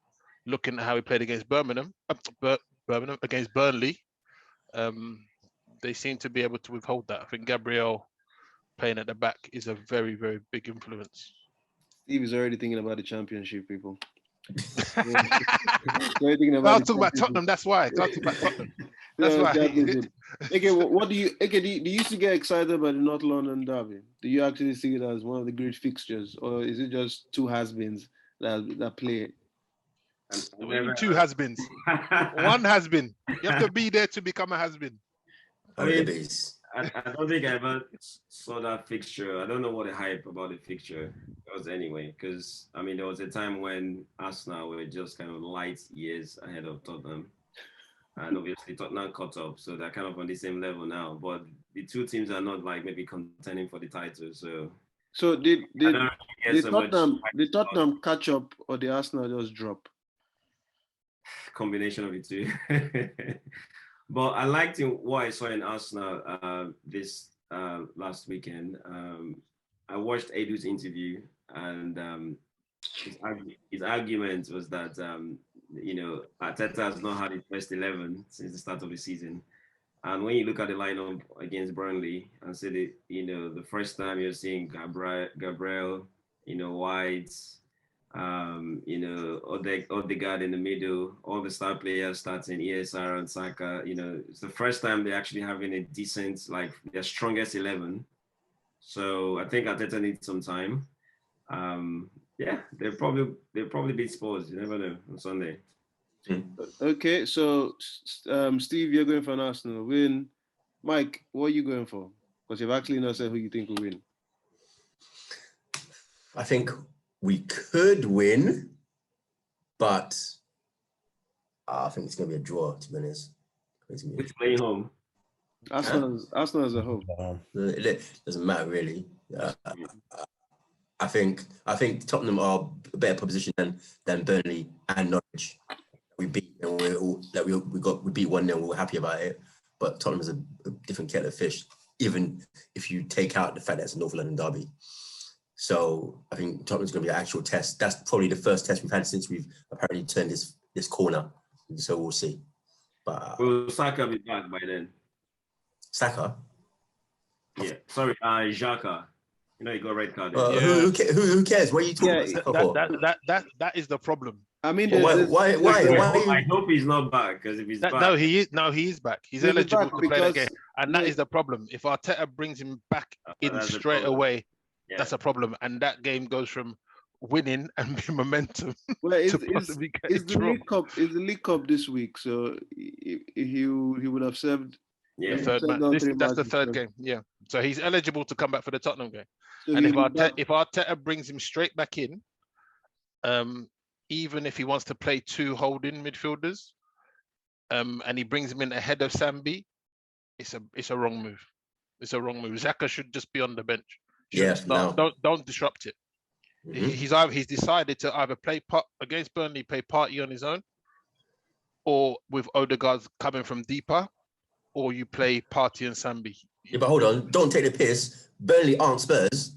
looking at how he played against against Burnley, they seem to be able to withhold that. I think Gabriel playing at the back is a very, very big influence. Steve is already thinking about the championship, people. I was talking about Tottenham, that's why. That's why. Okay, what do you used to get excited about the North London derby? Do you actually see it as one of the great fixtures, or is it just two has-beens that play it? Two has-beens. One has-been. You have to be there to become a has-been. I don't think I ever saw that fixture. I don't know what the hype about the fixture was anyway, because I mean there was a time when Arsenal were just kind of light years ahead of Tottenham, and obviously Tottenham caught up, so they're kind of on the same level now. But the two teams are not like maybe contending for the title. So did Tottenham catch up, or the Arsenal just drop? Combination of the two. But I liked what I saw in Arsenal this last weekend. I watched Edu's interview, and his argument was that Arteta has not had his first 11 since the start of the season, And when you look at the lineup against Burnley and say that, the first time you're seeing Gabriel, White, Odegaard in the middle, all the star players starting ESR and Saka, it's the first time they're actually having a decent, like their strongest 11. So I think Arteta needs some time. Yeah, they'll probably beat Spurs. You never know on Sunday. Okay, so Steve, you're going for an Arsenal win. Mike, what are you going for? Because you've actually not said who you think will win. I think we could win, but I think it's going to be a draw, to be honest. Which playing home? Arsenal as a whole. It doesn't matter, really. I think Tottenham are a better position than Burnley and Norwich. We beat and we beat 1-0. We were happy about it, but Tottenham is a different kettle of fish. Even if you take out the fact that it's a North London derby, so I think Tottenham's going to be an actual test. That's probably the first test we've had since we've apparently turned this corner. So we'll see. But will Saka be back by then? Saka? Yeah, sorry, Xhaka. He got a red card. Who cares? What are you talking about? That is the problem. I mean, why? I hope he's not back, because if he's back, no, he is back. He's eligible to play the game, and that is the problem. If Arteta brings him back in straight away, that's a problem, and that game goes from winning and be momentum to possibly get a draw. Is the League Cup this week? So he would have served. Yeah, the third match. That's the third game. Yeah, so he's eligible to come back for the Tottenham game. So and if Arteta brings him straight back in, even if he wants to play two holding midfielders, and he brings him in ahead of Sambi, it's a wrong move. It's a wrong move. Xhaka should just be on the bench. Don't disrupt it. Mm-hmm. He's decided to either play against Burnley, play party on his own, or with Odegaard coming from deeper, or you play party and Sambi. Yeah, but hold on, don't take the piss. Burnley aren't Spurs.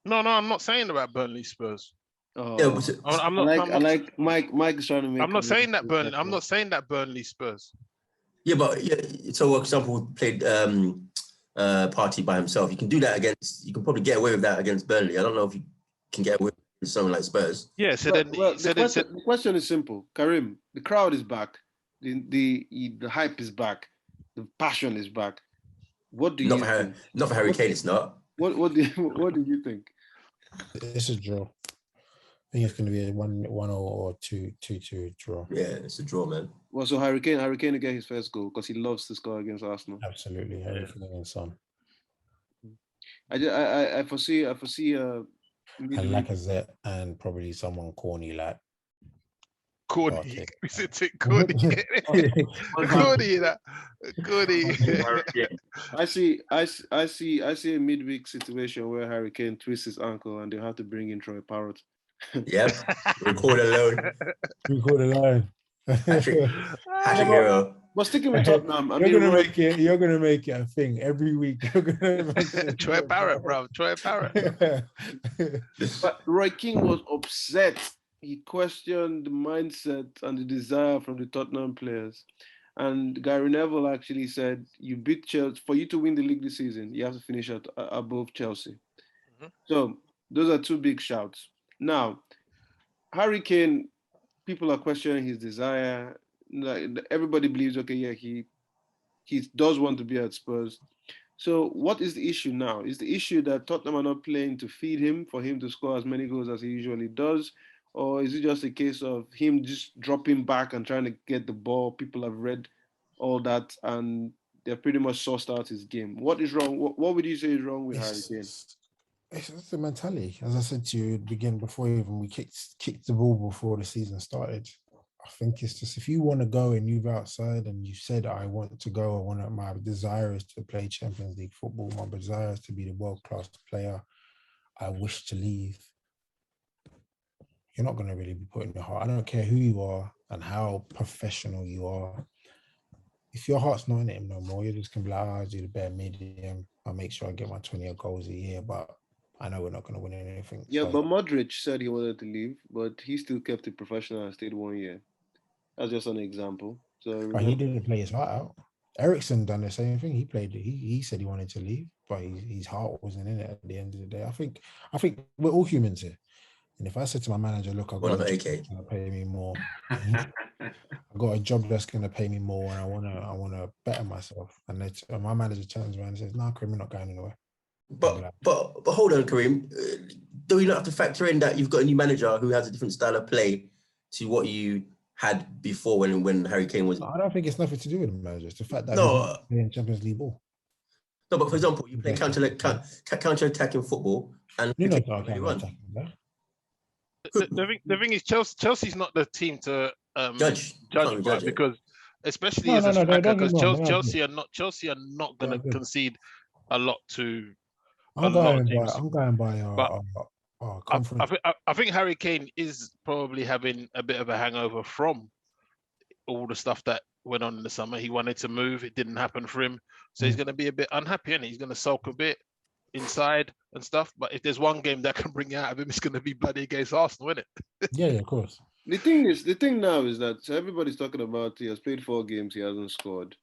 No, I'm not saying about Burnley Spurs. Oh, yeah, Mike is trying to make. I'm not saying that Burnley. I'm not saying that Burnley Spurs. Yeah, but so for example, played party by himself. You can do that against. You can probably get away with that against Burnley. I don't know if you can get away with someone like Spurs. Yeah. So the question is simple, Karim. The crowd is back. The hype is back. The passion is back. What do you think? Not for Harry Kane, it's not. What do you think? It's a draw. I think it's going to be a 1-1 or 2-2 draw. Yeah, it's a draw, man. Well, so Harry Kane will get his first goal because he loves to score against Arsenal. Absolutely, everything against Son. I foresee. And Lacazette and probably someone corny like. Cordy. Is it Cordy? Cordy. I see a midweek situation where Harry Kane twists his ankle and they have to bring in Troy Parrott. Yep. Record alone. Patrick hero. But sticking with Tottenham, you're gonna make it a thing every week. You're gonna make Troy Parrott, bro. Troy Parrott. But Roy Keane was upset. He questioned the mindset and the desire from the Tottenham players. And Gary Neville actually said, you beat Chelsea. For you to win the league this season, you have to finish above Chelsea. Mm-hmm. So those are two big shouts. Now, Harry Kane, people are questioning his desire. Everybody believes, okay, yeah, he does want to be at Spurs. So what is the issue now? Is the issue that Tottenham are not playing to feed him, for him to score as many goals as he usually does? Or is it just a case of him just dropping back and trying to get the ball? People have read all that and they're pretty much sourced out his game. What is wrong? What would you say is wrong with Harry Kane? It's the mentality. As I said to you at the beginning, before even we kicked the ball before the season started, I think it's just if you want to go and move outside and you said, I want to go, my desire is to play Champions League football, my desire is to be the world-class player, I wish to leave. You're not going to really be putting your heart. I don't care who you are and how professional you are. If your heart's not in it no more, you're just going to be like, I'll do the bare medium. I'll make sure I get my 20 goals a year, but I know we're not going to win anything. Yeah, so. But Modric said he wanted to leave, but he still kept it professional and stayed 1 year. That's just an example. So but he didn't play his heart out. Ericsson done the same thing. He played. He said he wanted to leave, but his heart wasn't in it at the end of the day. I think we're all humans here. And if I said to my manager, "Look, I've got a job that's going to pay me more. I've got a job that's going to pay me more, and I wanna better myself." And my manager turns around and says, "No, Kareem, we're not going anywhere." But hold on, Kareem. Do you not have to factor in that you've got a new manager who has a different style of play to what you had before when Harry Kane was? I don't think it's nothing to do with the manager. It's the fact that No, he's not playing Champions League ball. No, but for example, you play counter-attacking football, and you know the thing is, Chelsea's not the team to judge by, because especially as a striker, because Chelsea are not going to concede a lot to. I'm going by conference. I think Harry Kane is probably having a bit of a hangover from all the stuff that went on in the summer. He wanted to move, it didn't happen for him, so he's going to be a bit unhappy, and he's going to sulk a bit inside and stuff. But if there's one game that can bring it out of him, it's going to be bloody against Arsenal, isn't it? Yeah, of course. The thing now is that everybody's talking about he has played 4 games, he hasn't scored.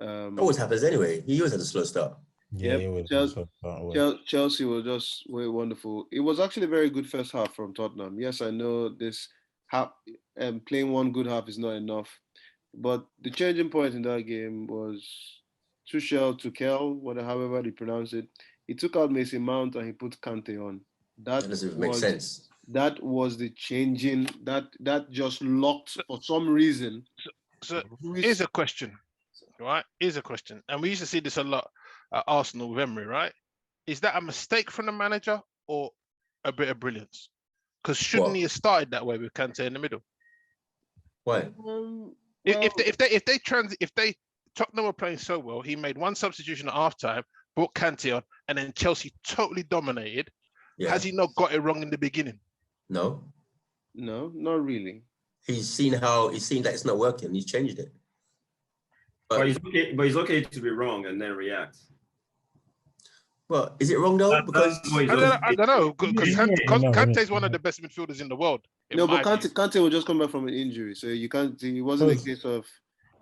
Always happens anyway. He always had a slow start. Yeah, Chelsea was just very wonderful. It was actually a very good first half from Tottenham. Yes, I know this playing one good half is not enough, but the changing point in that game was Tuchel, however they pronounce it. He took out Mason Mount and he put Kante on. That doesn't make sense. That was the changing. That just locked for some reason. So here's a question, right? Here's a question, and we used to see this a lot at Arsenal with Emery, right? Is that a mistake from the manager or a bit of brilliance? Because shouldn't he have started that way with Kante in the middle? Why? If Tottenham were playing so well, he made one substitution at halftime, brought Kante on, and then Chelsea totally dominated. Yeah. Has he not got it wrong in the beginning? No, not really. He's seen that it's not working. He's changed it. But he's okay to be wrong and then react. Well, is it wrong though? Because I don't know. Because Kante is one of the best midfielders in the world. No, but Kante will just come back from an injury, so you can't. It wasn't a case of.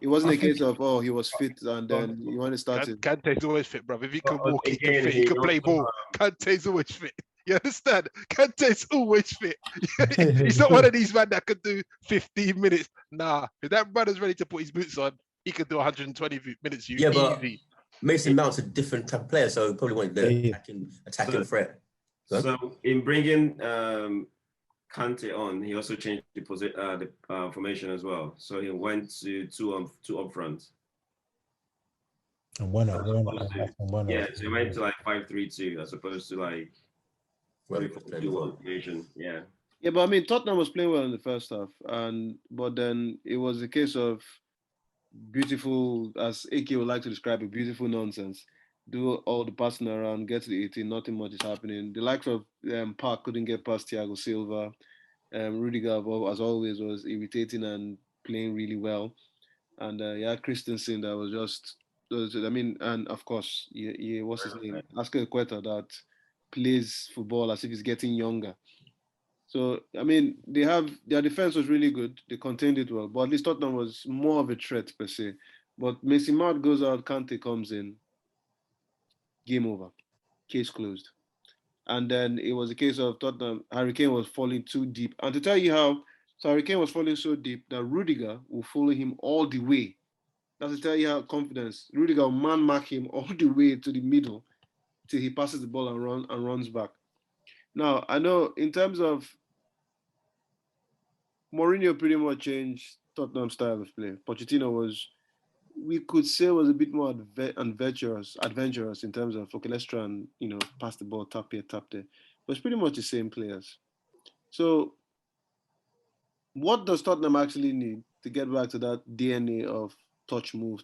It wasn't a case of he was fit and then you want to start it. Kante's always fit, bro. If he can walk, he can fit. He can play ball. Kante's always fit. You understand? Kante's always fit. He's not one of these men that could do 15 minutes. Nah, if that brother's ready to put his boots on, he could do 120 minutes. Yeah, but Mason Mount's a different type of player, so he probably wanted the attacking threat. So in bringing Kante on, he also changed the formation as well. So he went to two up front. And yeah, so he went to like 5-3-2 as opposed to like 3-4-2 formation. Yeah. Yeah, but I mean Tottenham was playing well in the first half, but then it was a case of beautiful, as AK would like to describe it, beautiful nonsense. Do all the passing around, get to the 18, nothing much is happening. The likes of Park couldn't get past Thiago Silva. Rudiger, as always, was irritating and playing really well. And Christensen that was just, and of course, what's his name? Oscar Equeta that plays football as if he's getting younger. So, I mean, their defense was really good. They contained it well, but at least Tottenham was more of a threat per se. But Mason Mount goes out, Kante comes in, game over, case closed. And then it was a case of Tottenham, Harry Kane was falling too deep. And to tell you how, Harry Kane was falling so deep that Rudiger will follow him all the way. That's to tell you how confidence. Rudiger will man-mark him all the way to the middle till he passes the ball and runs back. Now, I know in terms of Mourinho pretty much changed Tottenham's style of play. Pochettino was a bit more adventurous in terms of, okay, let's try and, pass the ball, tap here, tap there. But it's pretty much the same players. So what does Tottenham actually need to get back to that DNA of touch, move,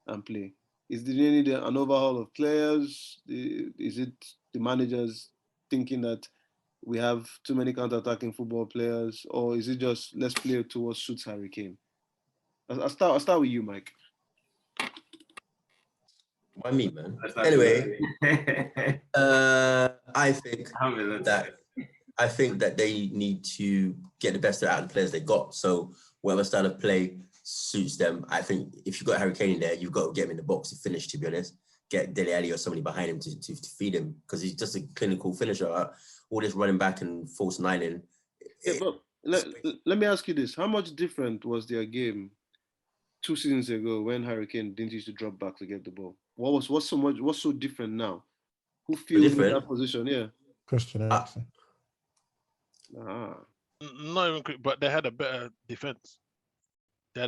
and play? Is there need an overhaul of players? Is it the managers thinking that we have too many counter-attacking football players? Or is it just let's play to what suits Harry Kane? I'll start with you, Mike. Why me, man? Anyway, I think that they need to get the best out of the players they got. So whatever style of play suits them. I think if you've got Harry Kane in there, you've got to get him in the box to finish, to be honest. Get Dele Alli or somebody behind him to feed him, because he's just a clinical finisher. All this running back and false nining. Yeah, but let me ask you this. How much different was their game 2 seasons ago when Harry Kane didn't used to drop back to get the ball? What's so different now? Who feels in that position? Yeah. Christian Eriksen. Not even quick, but they had a better defense. They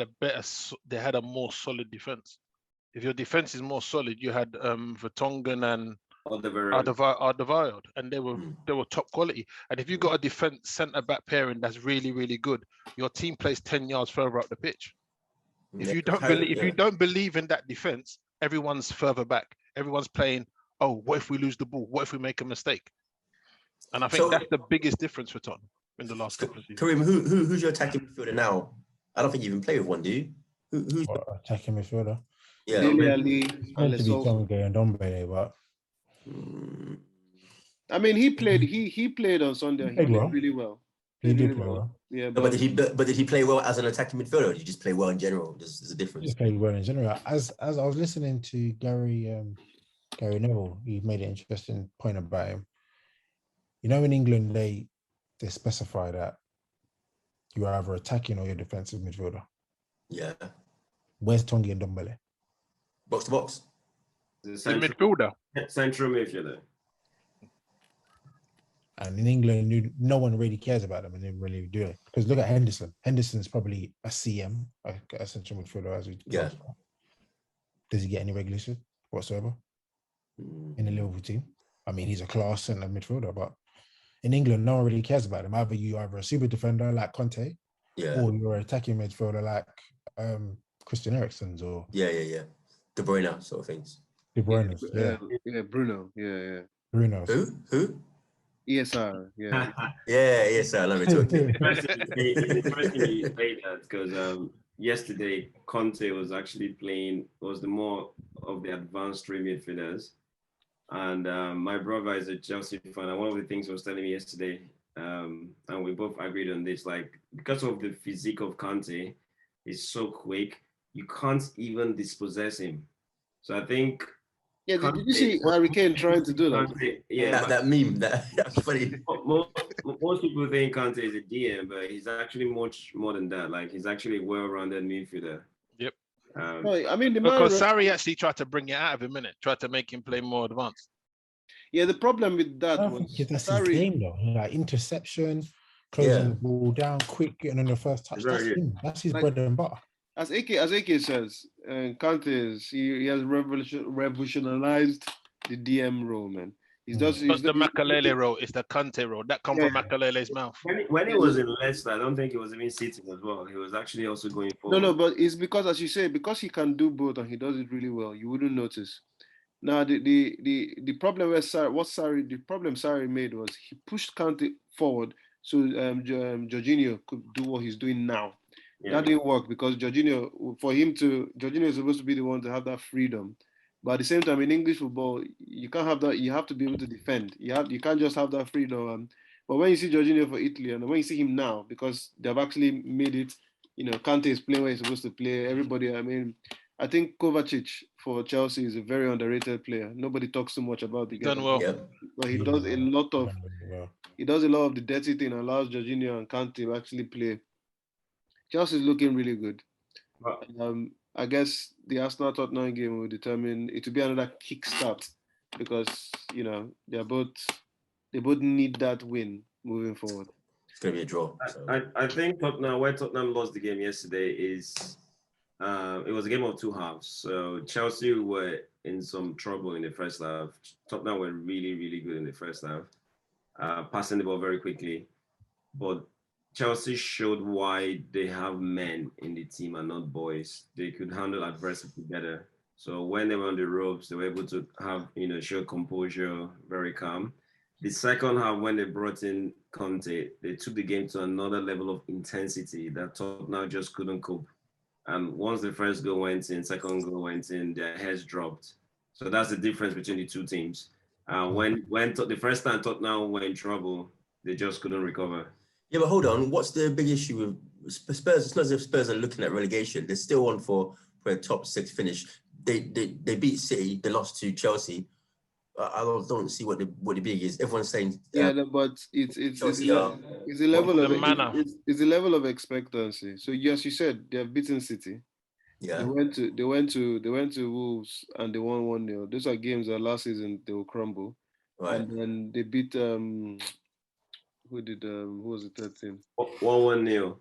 had a more solid defense. If your defense is more solid, you had Vertonghen and Alderweireld, and they were top quality. And if you got a defense centre back pairing that's really, really good, your team plays 10 yards further up the pitch. If you don't believe in that defense, everyone's further back. Everyone's playing, oh, what if we lose the ball? What if we make a mistake? And I think that's the biggest difference for Tottenham in the last couple of seasons. Kareem, who's your attacking midfielder now? I don't think you even play with one, do you? Who's attacking midfielder? Yeah, Dele Alli, meant to be Tonga and Dombele, but I mean, he played on Sunday. He played really well. He did play well. Yeah, but did he play well as an attacking midfielder, or did he just play well in general? There's a difference. He played well in general. As I was listening to Gary Neville, he made an interesting point about him. You know, in England, they specify that you are either attacking or you're defensive midfielder. Yeah. Where's Tongi and Dombele? Box to box. The midfielder. Central midfielder. And in England, no one really cares about them and they really do it. Because look at Henderson. Henderson's probably a CM, a central midfielder, as we yeah. Does he get any recognition whatsoever in the Liverpool team? I mean, he's a class centre midfielder, but in England, no one really cares about him. Either you're a super defender like Conte, or you're an attacking midfielder like Christian Eriksen's or De Bruyne sort of things. De Bruyne, Bruno, yeah. Bruno. Who? ESR, yeah. ESR. Let me talk to you. Interesting you say that, because yesterday Conte was actually was the more of the advanced three midfielders. And my brother is a Chelsea fan, and one of the things he was telling me yesterday, and we both agreed on this, like, because of the physique of Conte, he's so quick, you can't even dispossess him. So I think... Yeah, did you see Harry Kane trying to do that? Yeah, that meme, that's funny. Most people think Conte is a DM, but he's actually much more than that. Like, he's actually a well-rounded midfielder. Yep. I mean, because Sarri actually tried to bring it out of him, tried to make him play more advanced. Yeah, the problem with that was that's his game though. Like interception, closing the ball down quick, getting on the first touch. That's his bread and butter. As AK says, Conte he has revolutionized the DM role, man. He's not the Makalele role, it's the Conte role. That come from Makalele's mouth. When he was in Leicester, I don't think he was even sitting as well. He was actually also going forward. No, but it's because, as you say, because he can do both and he does it really well, you wouldn't notice. Now, the problem with the problem Sarri made was he pushed Conte forward so Jorginho could do what he's doing now. Yeah. That didn't work because Jorginho is supposed to be the one to have that freedom. But at the same time, in English football, you can't have that. You have to be able to defend. You can't just have that freedom. But when you see Jorginho for Italy, and when you see him now, because they've actually made it, Kante is playing where he's supposed to play. Everybody, I think Kovacic for Chelsea is a very underrated player. Nobody talks too much about the guy. Done well. But he does a lot of the dirty thing and allows Jorginho and Kante to actually play. Chelsea is looking really good. I guess the Arsenal-Tottenham game will determine. It will be another kickstart because they both need that win moving forward. It's going to be a draw. So. I think where Tottenham lost the game yesterday is it was a game of two halves. So Chelsea were in some trouble in the first half. Tottenham were really, really good in the first half, passing the ball very quickly, but Chelsea showed why they have men in the team and not boys. They could handle adversity better. So when they were on the ropes, they were able to have, show composure, very calm. The second half, when they brought in Conte, they took the game to another level of intensity that Tottenham just couldn't cope. And once the first goal went in, second goal went in, their heads dropped. So that's the difference between the two teams. When the first time Tottenham were in trouble, they just couldn't recover. Yeah, but hold on. What's the big issue Spurs. It's not as if Spurs are looking at relegation. They're still on for a top 6 finish. They beat City. They lost to Chelsea. I don't see what the big is. Everyone's saying but it's Chelsea it's a level of The manner. it's a level of expectancy. So yes, you said they have beaten City. yeah. They went to Wolves and they won 1-0. Those are games that last season they will crumble. Right. And then they beat who was the third team? 1-1-0.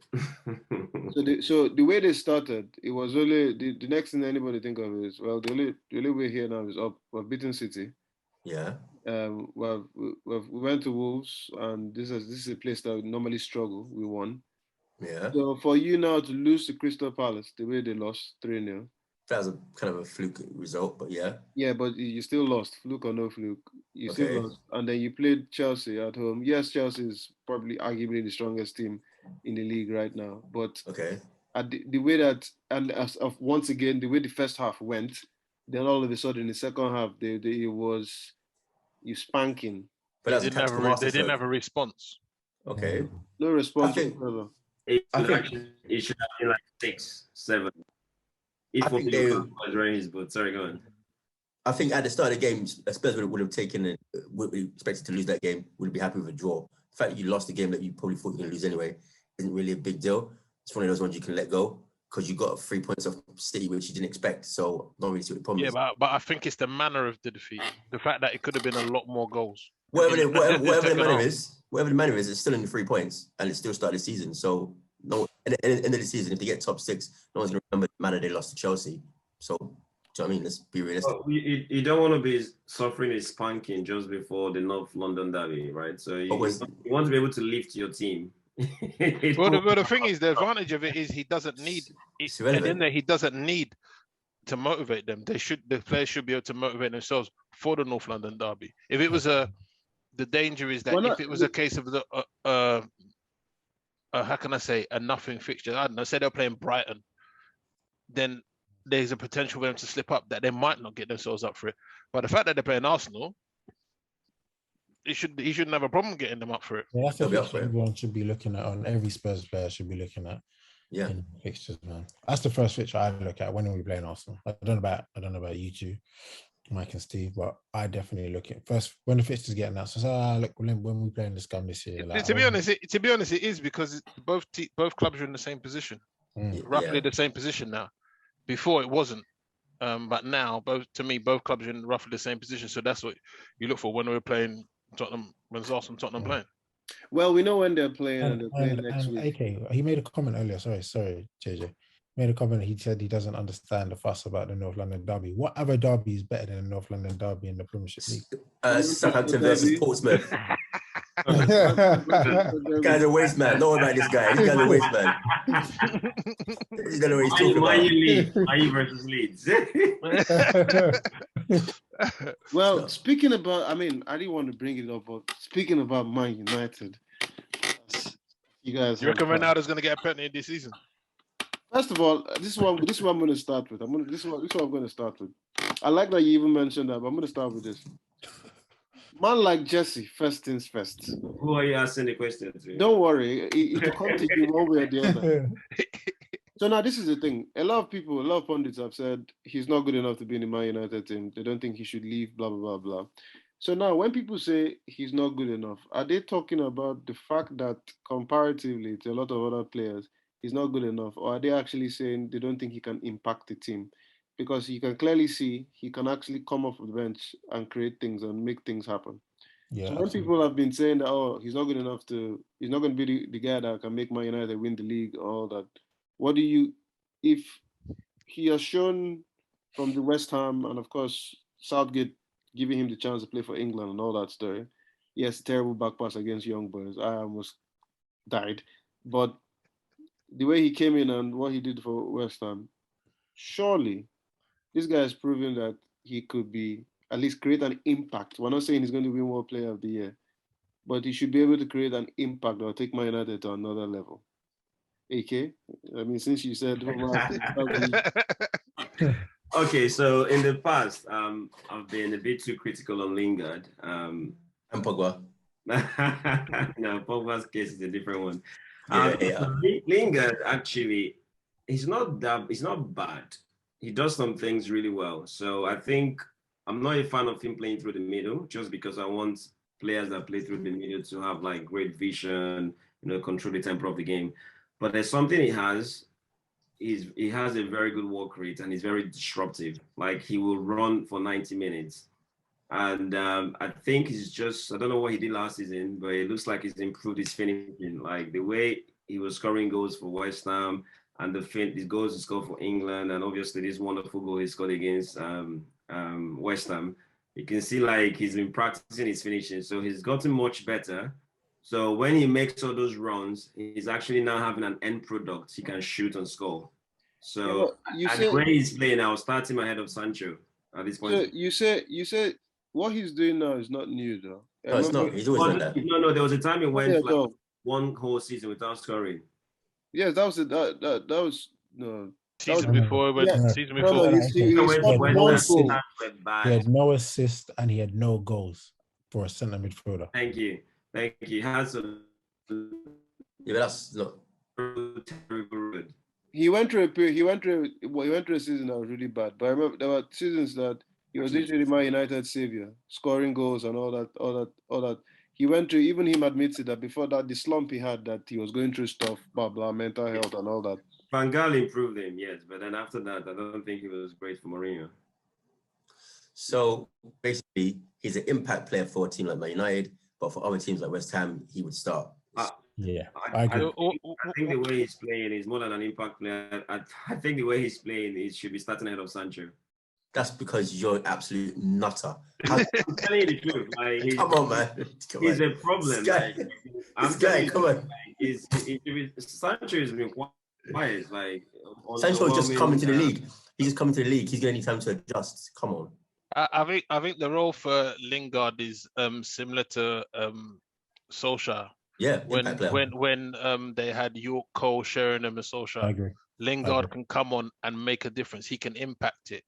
So the way they started, it was only the next thing anybody think of is, well, the only way here now is up. We've beaten City. Yeah. We went to Wolves, and this is a place that we normally struggle. We won. Yeah. So for you now to lose to Crystal Palace the way they lost 3-0. That was a kind of a fluke result, but yeah. Yeah, but you still lost, fluke or no fluke. You Okay. still lost, and then you played Chelsea at home. Yes, Chelsea is probably arguably the strongest team in the league right now, but Okay. at the way that, and as of once again the way the first half went, then all of a sudden the second half it was you spanking. But They that's a didn't have tactical they masterstroke. didn't have a response. Okay. No response I think- whatsoever. It should have been like 6, 7. If I think only they- was wearing his boot. Sorry, go on. I think at the start of the game, Spurs would have taken it, would be expected to lose that game, would be happy with a draw. The fact that you lost the game that you probably thought you were going to lose anyway isn't really a big deal. It's one of those ones you can let go because you got 3 points off City, which you didn't expect. So don't really see what the problem Yeah, is. but I think it's the manner of the defeat. The fact that it could have been a lot more goals. Whatever in the second manner half. is, it's still in the 3 points and it's still started the season. So no, at the end of the season, if they get top 6, no one's going to remember the manner they lost to Chelsea. So, do you know what I mean? Let's be realistic. Well, you don't want to be suffering a spanking just before the North London derby, right? So you want to be able to lift your team. Well, the thing is, the advantage of it is he doesn't need. It's And irrelevant. in there, he doesn't need to motivate them. The players should be able to motivate themselves for the North London derby. If it was the danger is that if it was a case of the how can I say, a nothing fixture, I don't know, say they're playing Brighton, then there's a potential for them to slip up that they might not get themselves up for it. But the fact that they're playing Arsenal, he shouldn't have a problem getting them up for it. Yeah, that's the They'll be up fixture for it. everyone should be looking at. On every Spurs player should be looking at. Yeah. In fixtures, man. That's the first fixture I look at when we playing Arsenal. I don't know about you two, Mike and Steve, but I definitely look at first when the fixtures get announced. So look, when we playing this game this year. Like, To be honest, it is because both clubs are in the same position, roughly the same position now. Before it wasn't, but now both clubs are in roughly the same position. So that's what you look for when we're playing Tottenham. When Arsenal and Tottenham playing. Well, we know when they're playing and they're playing next week. AK, he made a comment earlier. Sorry, JJ. Made a comment. He said he doesn't understand the fuss about the North London derby. What other derby is better than the North London derby in the Premiership League? Southampton versus Portsmouth. yeah, This guy's a waste man. Don't worry about this guy. This guy's a waste man. He's gonna know what he's talking Why about. you Leeds? Why you versus Leeds? Well, speaking about, I didn't want to bring it up, but speaking about Man United, you guys. You reckon Ronaldo's going to get a penalty this season? First of all, this is what I'm going to start with. This is what I'm going to start with. I like that you even mentioned that, but I'm going to start with this. Man like Jesse, first things first. Who are you asking the question to? Don't worry, it will come to you one way or the other. So now this is the thing. A lot of pundits have said he's not good enough to be in the Man United team. They don't think he should leave, blah, blah, blah, blah. So now when people say he's not good enough, are they talking about the fact that comparatively to a lot of other players, he's not good enough? Or are they actually saying they don't think he can impact the team? Because you can clearly see he can actually come off the bench and create things and make things happen. Yeah. So when people have been saying that, he's not good enough he's not going to be the guy that can make Man United win the league, all that. If he has shown from the West Ham and of course Southgate giving him the chance to play for England and all that story, yes, terrible back pass against Young Boys, I almost died. But the way he came in and what he did for West Ham, surely this guy has proven that he could be at least create an impact. We're not saying he's going to win World Player of the Year, but he should be able to create an impact or take Man United to another level. AK, since you said Okay, so in the past, I've been a bit too critical on Lingard. And Pogba. No, Pogba's case is a different one. Lingard actually, he's not bad. He does some things really well. So I think I'm not a fan of him playing through the middle, just because I want players that play through the middle to have like great vision, control the tempo of the game. But there's something he has. He has a very good work rate and he's very disruptive. Like he will run for 90 minutes. And I think he's just, I don't know what he did last season, but it looks like he's improved his finishing. Like the way he was scoring goals for West Ham and the goals he scored for England, and obviously this wonderful goal he scored against West Ham. You can see like he's been practicing his finishing. So he's gotten much better. So when he makes all those runs, he's actually now having an end product. He can shoot and score. So the way he's playing, I'll start him ahead of Sancho at this point. So you said what he's doing now is not new though. No, it's not. He's always done that. No, there was a time he went like one whole season without scoring. Yes, that was no. Season before. He had no assist and he had no goals for a centre midfielder. Thank you. He has a. Yeah, but that's not. Terrible. He went through a season that was really bad. But I remember there were seasons that he was literally Man United savior, scoring goals and all that. He went through, even him admits it, that before that, the slump he had, that he was going through stuff, blah, blah, mental health and all that. Van Gaal improved him, yes. But then after that, I don't think he was great for Mourinho. So basically, he's an impact player for a team like Man United, but for other teams like West Ham, he would start. Yeah, I think the way he's playing is more than an impact player. I think the way he's playing, he should be starting ahead of Sancho. That's because you're an absolute nutter. I'm telling you the truth. Like, come on, man. He's a problem. This guy, come on. Sancho has been quiet. Like, Sancho's just coming to the league. He's just coming to the league. He's going to need time to adjust. Come on. I think the role for Lingard is similar to Solskjaer. Yeah, when they had York, Cole, Sheringham, and Solskjaer. I agree. Lingard can come on and make a difference. He can impact it.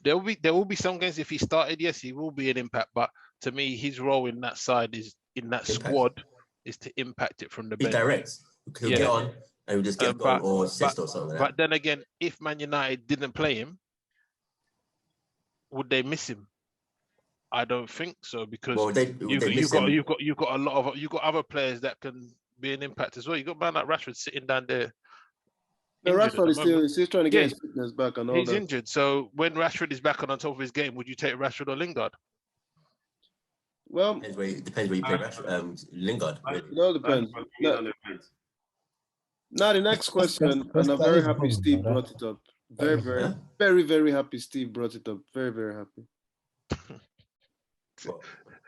There will be some games if he started. Yes, he will be an impact. But to me, his role in that side is in that squad is to impact it from the bench. He's direct. He'll get on and he'll just get a goal or assist or something. But then again, if Man United didn't play him, would they miss him? I don't think so, because you've got a lot of other players that can be an impact as well. You got man like Rashford sitting down there. Rashford is still trying to get his fitness back and all that. He's injured. So when Rashford is back on top of his game, would you take Rashford or Lingard? Well, depends where you play Rashford, Lingard. It all depends. Now the next question, and I'm very happy Steve brought it up. Very happy Steve brought it up. Very happy.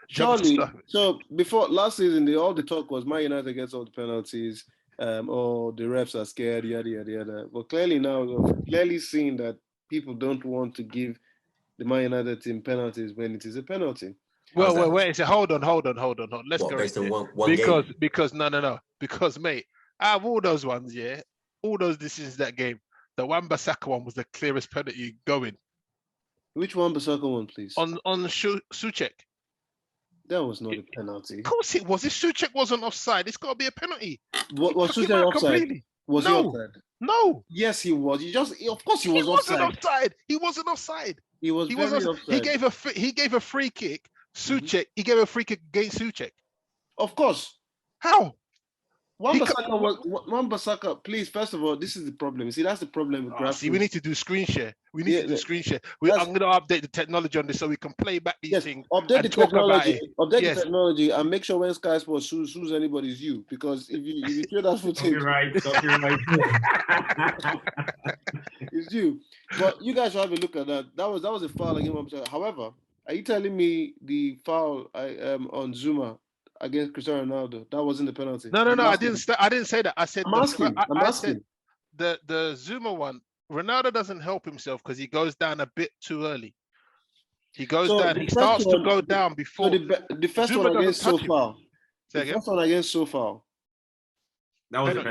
Charlie, so before last season, all the talk was Man United gets all the penalties, or the refs are scared, yada. But clearly now, we're seeing that people don't want to give the Man United team penalties when it is a penalty. Well, wait. Hold on. Let's go. Because no. Because mate, out of all those ones, all those decisions that game, the Wan-Bissaka one was the clearest penalty going. Which Wan-Bissaka one, please? On Souček. That was not a penalty. Of course it was. If Souček wasn't offside, it's got to be a penalty. Was Souček offside? Completely. Was he offside? No. Yes, he was. Of course he was offside. He wasn't offside. He was offside. He gave a free kick. Souček. He gave a free kick against Souček. Of course. How? Wan-Bissaka, please, first of all, this is the problem. You see, that's the problem with Grassroots. See, we need to do screen share. I'm going to update the technology on this so we can play back these things. Update the technology and make sure when Sky Sports sues anybody is you. Because if you hear that footage... Copyright. It's you. But you guys should have a look at that. That was a foul against Wan-Bissaka. However, are you telling me the foul on Zuma against Cristiano Ronaldo, that wasn't the penalty? No. I didn't say that. I said I'm asking. The Zuma one. Ronaldo doesn't help himself because he goes down a bit too early. He goes down. He starts to go down before. So the first Zuma one against Sofal. The first one against Sofal. That was a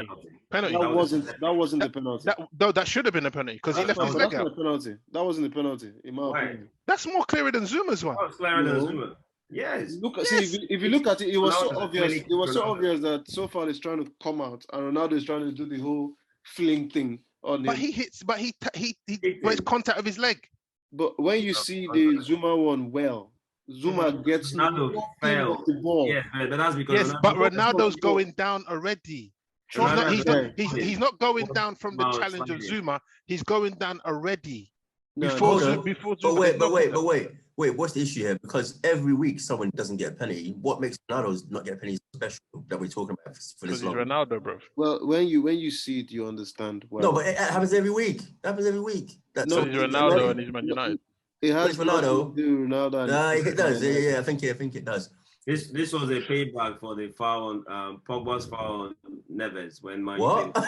penalty. That wasn't the penalty. That should have been a penalty because he left his leg out. That wasn't the penalty, in my opinion. That's more clearer than Zuma's one. That was clearer than Zuma. Yes. Look, yes. see, if you look at it, it was so Ronaldo, obvious. really It was so Ronaldo. obvious that so far is trying to come out, and Ronaldo is trying to do the whole fling thing on But him. he hits, but he Hit but it's him. contact of his leg. But when you see the Zuma one, well, Zuma gets Ronaldo nothing fell. of the ball. Yeah, but that's because Yes, but Ronaldo, Ronaldo's going down already. Trust He's me, not, guy. he's not going down from the Mount challenge of sliding. Zuma. He's going down already. No, Before no, Hold on. before But Zuma. wait, there's no contact. wait. What's the issue here? Because every week someone doesn't get a penalty. What makes Ronaldo's not get a penalty special that we're talking about for Because this he's long? Ronaldo, bro. Well, when you see it, you understand why. No, but it happens every week. It happens every week. That's No, Because he's it's Ronaldo not- and he's Man United. It has But it's Ronaldo. nothing to do with Ronaldo. and- Nah, it does. Yeah, I think it does. This was a payback for the foul on Pogba's foul on Neves when Man What? played.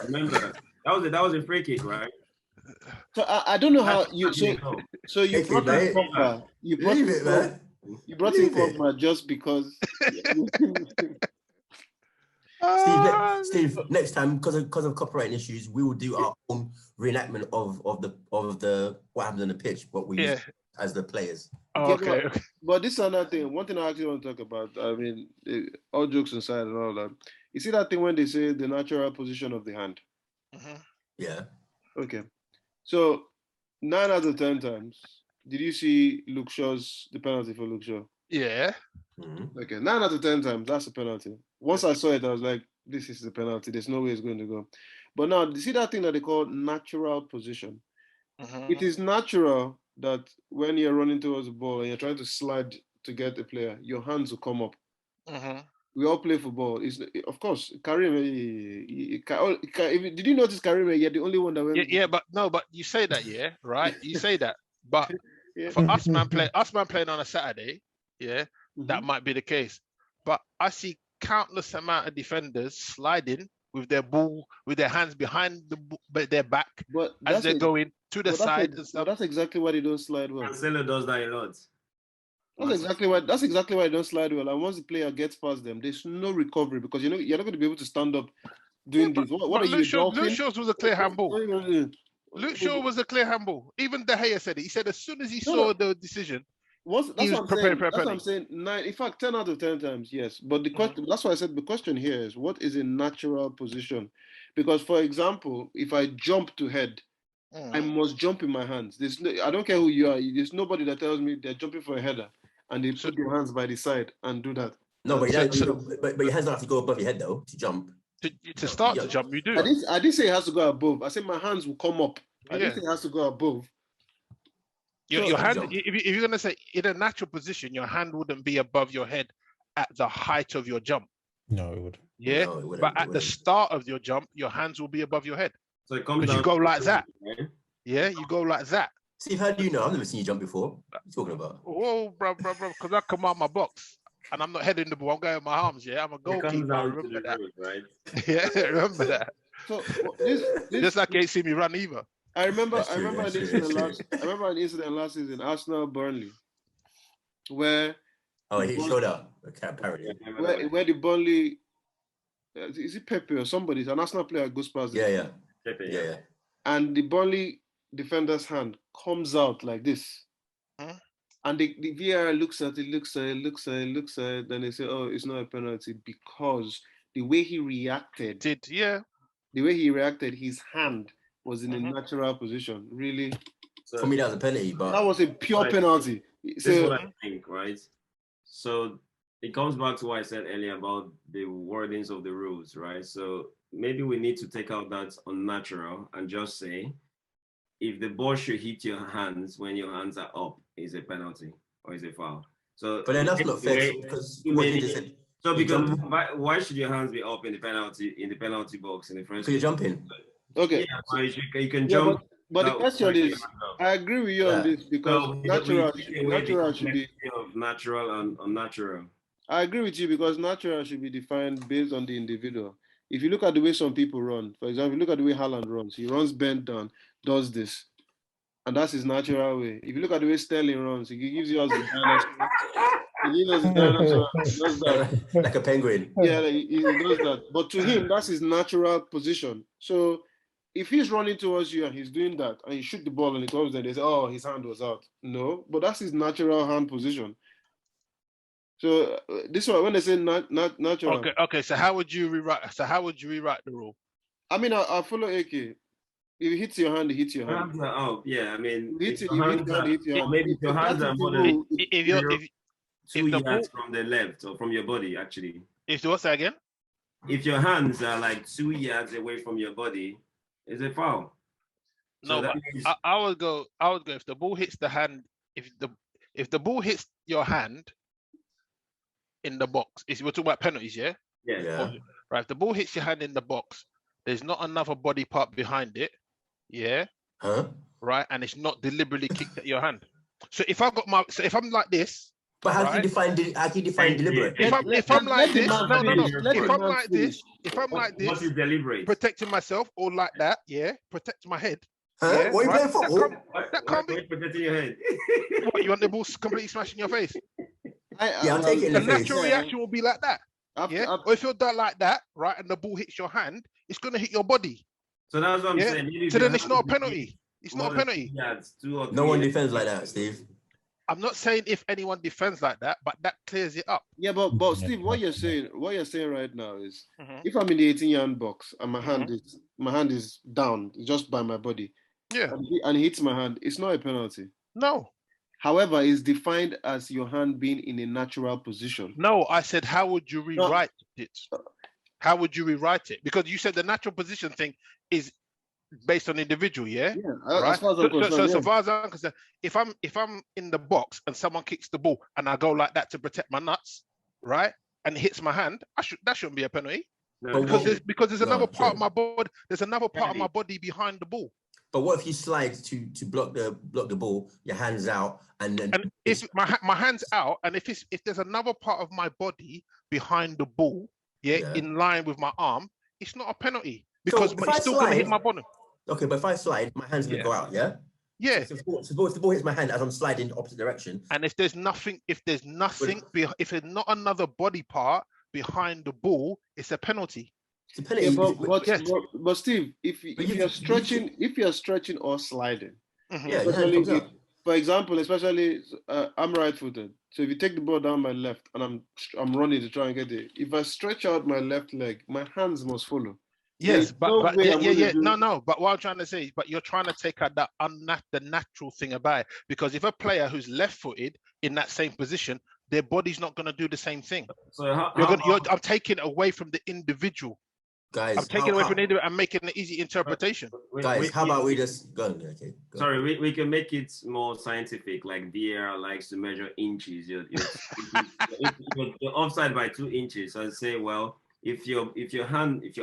Remember that was a free kick, right? So I don't know how you That's- so you Hey, brought mate. in Pogba. You brought Leave in it, man. You brought in Leave it. Pogba just because. Steve, next time, because of copyright issues, we will do our own reenactment of the what happens on the pitch, what we use as the players. Oh, okay. But this is another thing. One thing I actually want to talk about. I mean, all jokes aside and all that. You see that thing when they say the natural position of the hand. Yeah. Okay. So 9 out of 10 times, did you see the penalty for Luke Shaw? Yeah. Okay, 9 out of 10 times, that's a penalty. Once I saw it, I was like, this is the penalty. There's no way it's going to go. But now, you see that thing that they call natural position? It is natural that when you're running towards the ball and you're trying to slide to get a player, your hands will come up. We all play football. Of course, Karim. Did you notice Karim? You're the only one that went. Yeah, but you say that, yeah, right? You say that, but for us man playing on a Saturday, yeah, that might be the case. But I see countless amount of defenders sliding with their ball, with their hands behind their back, but as they're going to the side and stuff. That's exactly why they don't slide well. Cancelo does that a lot. That's exactly why they don't slide well. And once the player gets past them, there's no recovery because you're not going to be able to stand up doing this. What are you, Luke Shaw's was a clear handball. What are you gonna do? Luke Shaw was a clear handball. Even De Gea said it. He said as soon as he saw the decision, That's what I'm saying. 9, in fact, 10 out of 10 times, yes. But the question, that's why I said the question here is, what is a natural position? Because, for example, if I jump to head, I must jump in my hands. I don't care who you are. There's nobody that tells me they're jumping for a header and they put your hands by the side and do that. No, but your hands don't have to go above your head though to jump. To start to jump, you do. I didn't say it has to go above. I said my hands will come up. I didn't say it has to go above. Your hand, if you're going to say in a natural position, your hand wouldn't be above your head at the height of your jump. No, it would. Yeah, no, it wouldn't, but at the start of your jump, your hands will be above your head. So it comes because you go like that. Right? Yeah, you go like that. Steve, how do you know? I've never seen you jump before. What are you talking about? Whoa, bro, because I come out my box and I'm not heading the ball. I'm going with my arms. Yeah, I'm a goalkeeper. Remember that. Road, right? Yeah, remember that. So just like you ain't see me run either. I remember an incident last season, Arsenal Burnley, where he showed up. Okay, apparently. Where the Burnley is it Pepe or somebody? It's an Arsenal player goes past. Yeah. Pepe, yeah. And the Burnley defender's hand comes out like this. And the VAR looks at it, then they say, oh, it's not a penalty because the way he reacted. The way he reacted, his hand was in a natural position. Really? So, for me, that was a penalty, but that was a pure penalty. This is what I think, right? So it comes back to what I said earlier about the wordings of the rules, right? So maybe we need to take out that unnatural and just say, if the ball should hit your hands when your hands are up, is a penalty or is a foul. So, but then that's not fair because what you just said. So because why should your hands be up in the penalty box in the first? Because you're jumping. Okay. Yeah, so you can jump. But the question is, I agree with you on this because natural should be natural and unnatural. I agree with you because natural should be defined based on the individual. If you look at the way some people run, for example, look at the way Haaland runs. He runs bent down, does this, and that's his natural way. If you look at the way Sterling runs, he gives you us the dinosaur. He gives us the dinosaur. He does that like a penguin. Yeah, he does that. But to him, that's his natural position. So if he's running towards you and he's doing that, and you shoot the ball and it comes there, they say, "Oh, his hand was out." No, but that's his natural hand position. So this one, when they say natural, Okay. So how would you rewrite? So how would you rewrite the rule? I mean, I follow AK. If it hits your hand, it hits your hand. Hands are out. Yeah, I mean, If your hand, it hits your hand. maybe if your hands are more than If 2 the yards ball, from the left or from your body, actually. if what's that again? If your hands are like 2 yards away from your body, it's a foul. So No, that but means, I would go if the ball hits the hand, if the ball hits your hand in the box, we're talking about penalties, yeah? Yeah. Right. If the ball hits your hand in the box, there's not another body part behind it, yeah? Huh? Right, and it's not deliberately kicked at your hand. So if if I'm like this, But how right? can you define deliberate? If I'm like this, no. If I'm like this, what is deliberate? protecting myself or like that, yeah, protect my head. Huh? Yeah, What are you right? playing football? That can't Why be. are you protecting your head? What, you want the ball completely smashing your face? Yeah, I'll take it in The the face. natural reaction will be like that. Yeah. Or if you're done like that, right, and the ball hits your hand, it's gonna hit your body. So that's what I'm Yeah. saying. Maybe So then it's not a penalty. It's not a penalty. No one defends like that, Steve. I'm not saying if anyone defends like that, but that clears it up. Yeah, but Steve, what you're saying right now is, Mhm. if I'm in the 18-yard box and my hand is down just by my body, Yeah. and it hits my hand, it's not a penalty. No. However, it's defined as your hand being in a natural position. No, I said, how would you rewrite it? How would you rewrite it? Because you said the natural position thing is based on individual, yeah? Yeah, right? as far as I'm concerned, so far as I'm concerned, if I'm in the box and someone kicks the ball and I go like that to protect my nuts, right? And it hits my hand, that shouldn't be a penalty. No, Because there's another part of my body, there's another part of my body behind the ball. But what if you slide to block the ball, your hands out, and then if my hands out, and if there's another part of my body behind the ball, in line with my arm, it's not a penalty because it's still gonna hit my body. Okay, but if I slide, my hand's gonna go out, yeah? Yeah. So if the ball hits my hand as I'm sliding in the opposite direction. And if there's not another body part behind the ball, it's a penalty. It's a penalty. Yeah, but Steve, if you're stretching or sliding, for example, especially I'm right-footed, so if you take the ball down my left and I'm running to try and get it, if I stretch out my left leg, my hands must follow. Yes, but what I'm trying to say is, but you're trying to take out the natural thing about it, because if a player who's left-footed in that same position, their body's not going to do the same thing. So I'm taking it away from the individual. Guys, I'm taking away from the individual and making an easy interpretation. Guys, how about we just go? Okay. Go. Sorry, we can make it more scientific. Like VAR likes to measure inches. You're offside by 2 inches. So I'd say, well, if your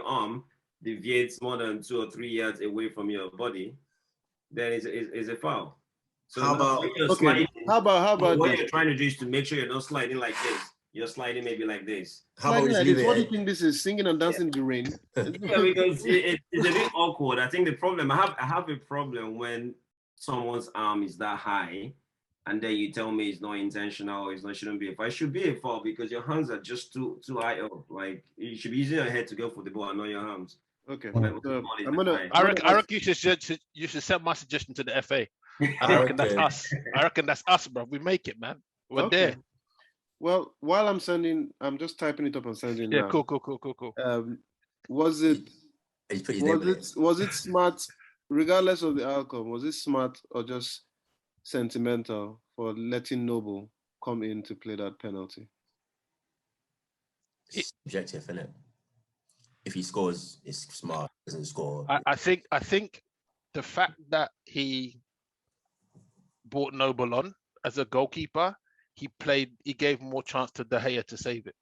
arm deviates more than 2 or 3 yards away from your body, then it's a foul. So how about what you're trying to do is to make sure you're not sliding like this. You're sliding maybe like this. How about what do you think this is? Singing and dancing in the rain? Yeah, because it's a bit awkward. I think the problem I have a problem when someone's arm is that high, and then you tell me it's not intentional, shouldn't be a foul. It should be a foul because your hands are just too high up. Like you should be using your head to go for the ball and not your arms. Okay. I reckon you should send my suggestion to the FA. I reckon that's us. I reckon that's us, bro. We make it, man. We're there. Well, while I'm just typing it up and sending. Yeah, now. Cool. Was it smart, regardless of the outcome? Was it smart or just sentimental for letting Noble come in to play that penalty? It's subjective, isn't it? If he scores, it's smart. Doesn't score. I think the fact that he brought Noble on as a goalkeeper, he gave more chance to De Gea to save it.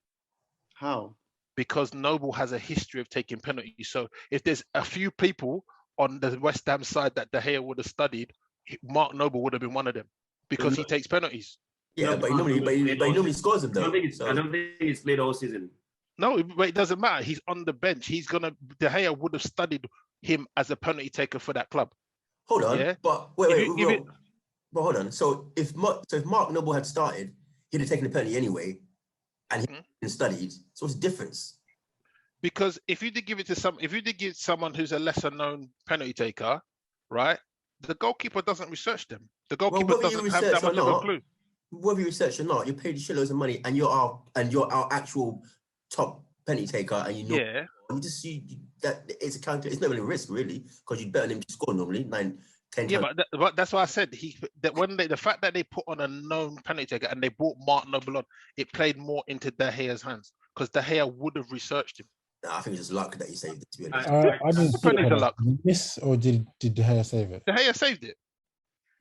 How? Because Noble has a history of taking penalties. So if there's a few people on the West Ham side that De Gea would have studied, Mark Noble would have been one of them because he takes penalties. Yeah, but he normally scores them though. I don't think he's played all season. No, but it doesn't matter. He's on the bench. De Gea would have studied him as a penalty taker for that club. Hold on, but wait. But hold on. So if Mark Noble had started, he'd have taken the penalty anyway, and he been studied. So what's the difference? Because if you did give someone who's a lesser known penalty taker, right? The goalkeeper doesn't research them. The goalkeeper doesn't have that much of a clue. whether you research or not, you're paid shitloads of money, and you're our actual top penalty taker, and you know, Yeah. you just see that it's a calculation. It's not really a risk really, because you'd bet on him to score normally 9, 10 Yeah, times. but that's why I said the fact that they put on a known penalty taker and they brought Mark Noble on, it played more into De Gea's hands because De Gea would have researched him. Nah, I think it's just luck that you saved it. To be honest. I didn't see Penalty it. luck. Did he miss or did De Gea save it? De Gea saved it.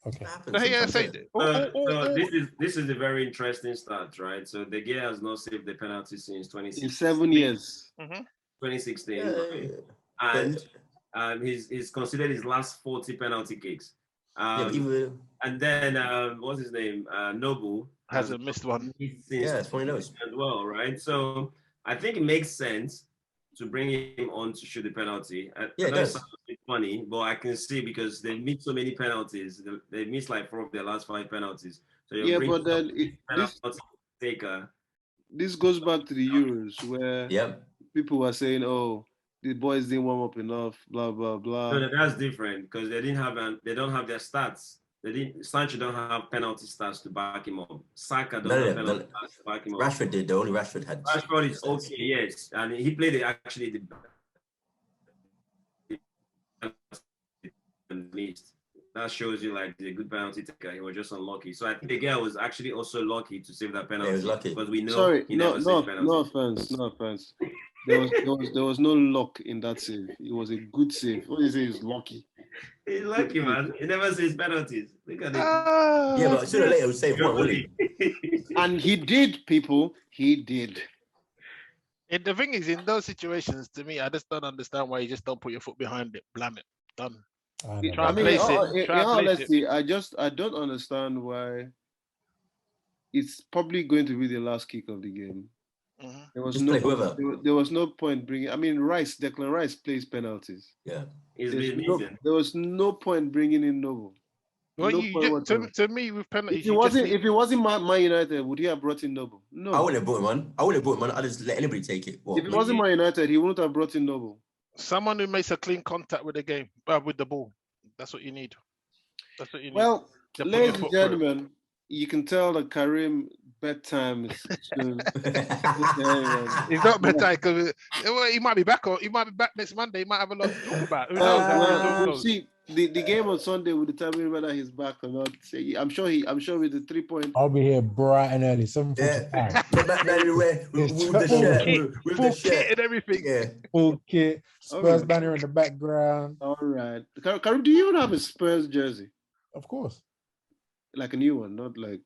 Okay. It happens De Gea sometimes, saved innit? it. So this is a very interesting start, right? So De Gea has not saved the penalty since In 7 years. 2016, Yeah, right? And he's considered his last 40 penalty kicks. yeah, but even And then what's his name? Noble Hasn't missed one. yeah, it's funny those. as well, right? So I think it makes sense to bring him on to shoot the penalty. Yeah, I it know does. sounds a bit funny, but I can see because they missed so many penalties. They missed like 4 of their last 5 penalties. So you're Yeah, bringing but then penalty taker. this goes back to the Euros where Yep. people were saying, "Oh, the boys didn't warm up enough." Blah blah blah. No, that's different because they don't have their stats. Sancho don't have penalty stats to back him up. Saka don't have penalty stats to back him up. Rashford did. The only Rashford had. Rashford is okay, yes, and he played actually the least. That shows you like the good penalty taker. He was just unlucky. So I think the guy was actually also lucky to save that penalty. he was lucky. Because we know Sorry, he no, never no, saved penalty. no offense, no offense. There was no luck in that save. It was a good save. What do you say is lucky? He's lucky, man. He never saves penalties. Look at it. Yeah, but sooner or later, he'll save one, won't he? And he did, people. He did. And the thing is, in those situations, to me, I just don't understand why you just don't put your foot behind it. Blam it. Done. I know. Try I and mean, place it. in Try and all place it. honesty, I don't understand why it's probably going to be the last kick of the game. Mhm. There was Just no play whoever. there was no point bringing. I mean, Declan Rice plays penalties. Yeah. He's been missing. There was no point bringing in Noble. Well, No you point whatsoever. to me with penalties, If it wasn't Man United, would he have brought in Noble? No. I wouldn't have brought him on. I'd just let anybody take it. What? If it wasn't Man United, he wouldn't have brought in Noble. someone who makes a clean contact with the game, with the ball. That's what you need. That's what you need. Well, Just put ladies your and foot through it. gentlemen, you can tell that Karim bedtime is soon. He's not bedtime because he might be back, or he might be back next Monday. He might have a lot to talk about. Who knows? Who knows? See, the game on Sunday will determine whether he's back or not. I'm sure with the 3 point. I'll be here bright and early. 7:45. Yeah. Get back there anyway with the Full shirt. kit. With Full the shirt. kit and everything. Yeah. Full kit. Spurs Alright. banner in the background. All right, Karim, do you even have a Spurs jersey, Of course. like a new one, not like?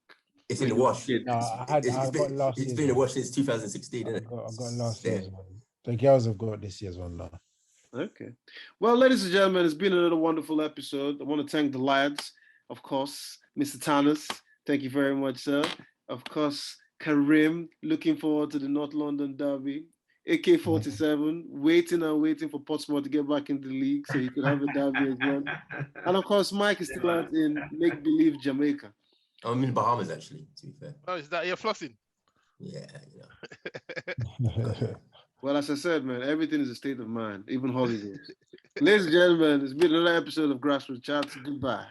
It's in the wash. No, I got last It's year's been in the one. wash since 2016, I isn't it? got last Yeah. year's one. The girls have got this year's one now. Okay. Well, ladies and gentlemen, it's been another wonderful episode. I want to thank the lads, of course, Mr. Thanos. Thank you very much, sir. Of course, Karim, looking forward to the North London derby. AK47, waiting for Portsmouth to get back in the league so you can have a derby again. And of course, Mike is still out in make-believe Jamaica. I'm in Bahamas, actually, to be fair. Oh, is that you're flossing? Yeah, you know. Well, as I said, man, everything is a state of mind, even holidays. Ladies and gentlemen, it's been another episode of Grassroot Chats. Goodbye.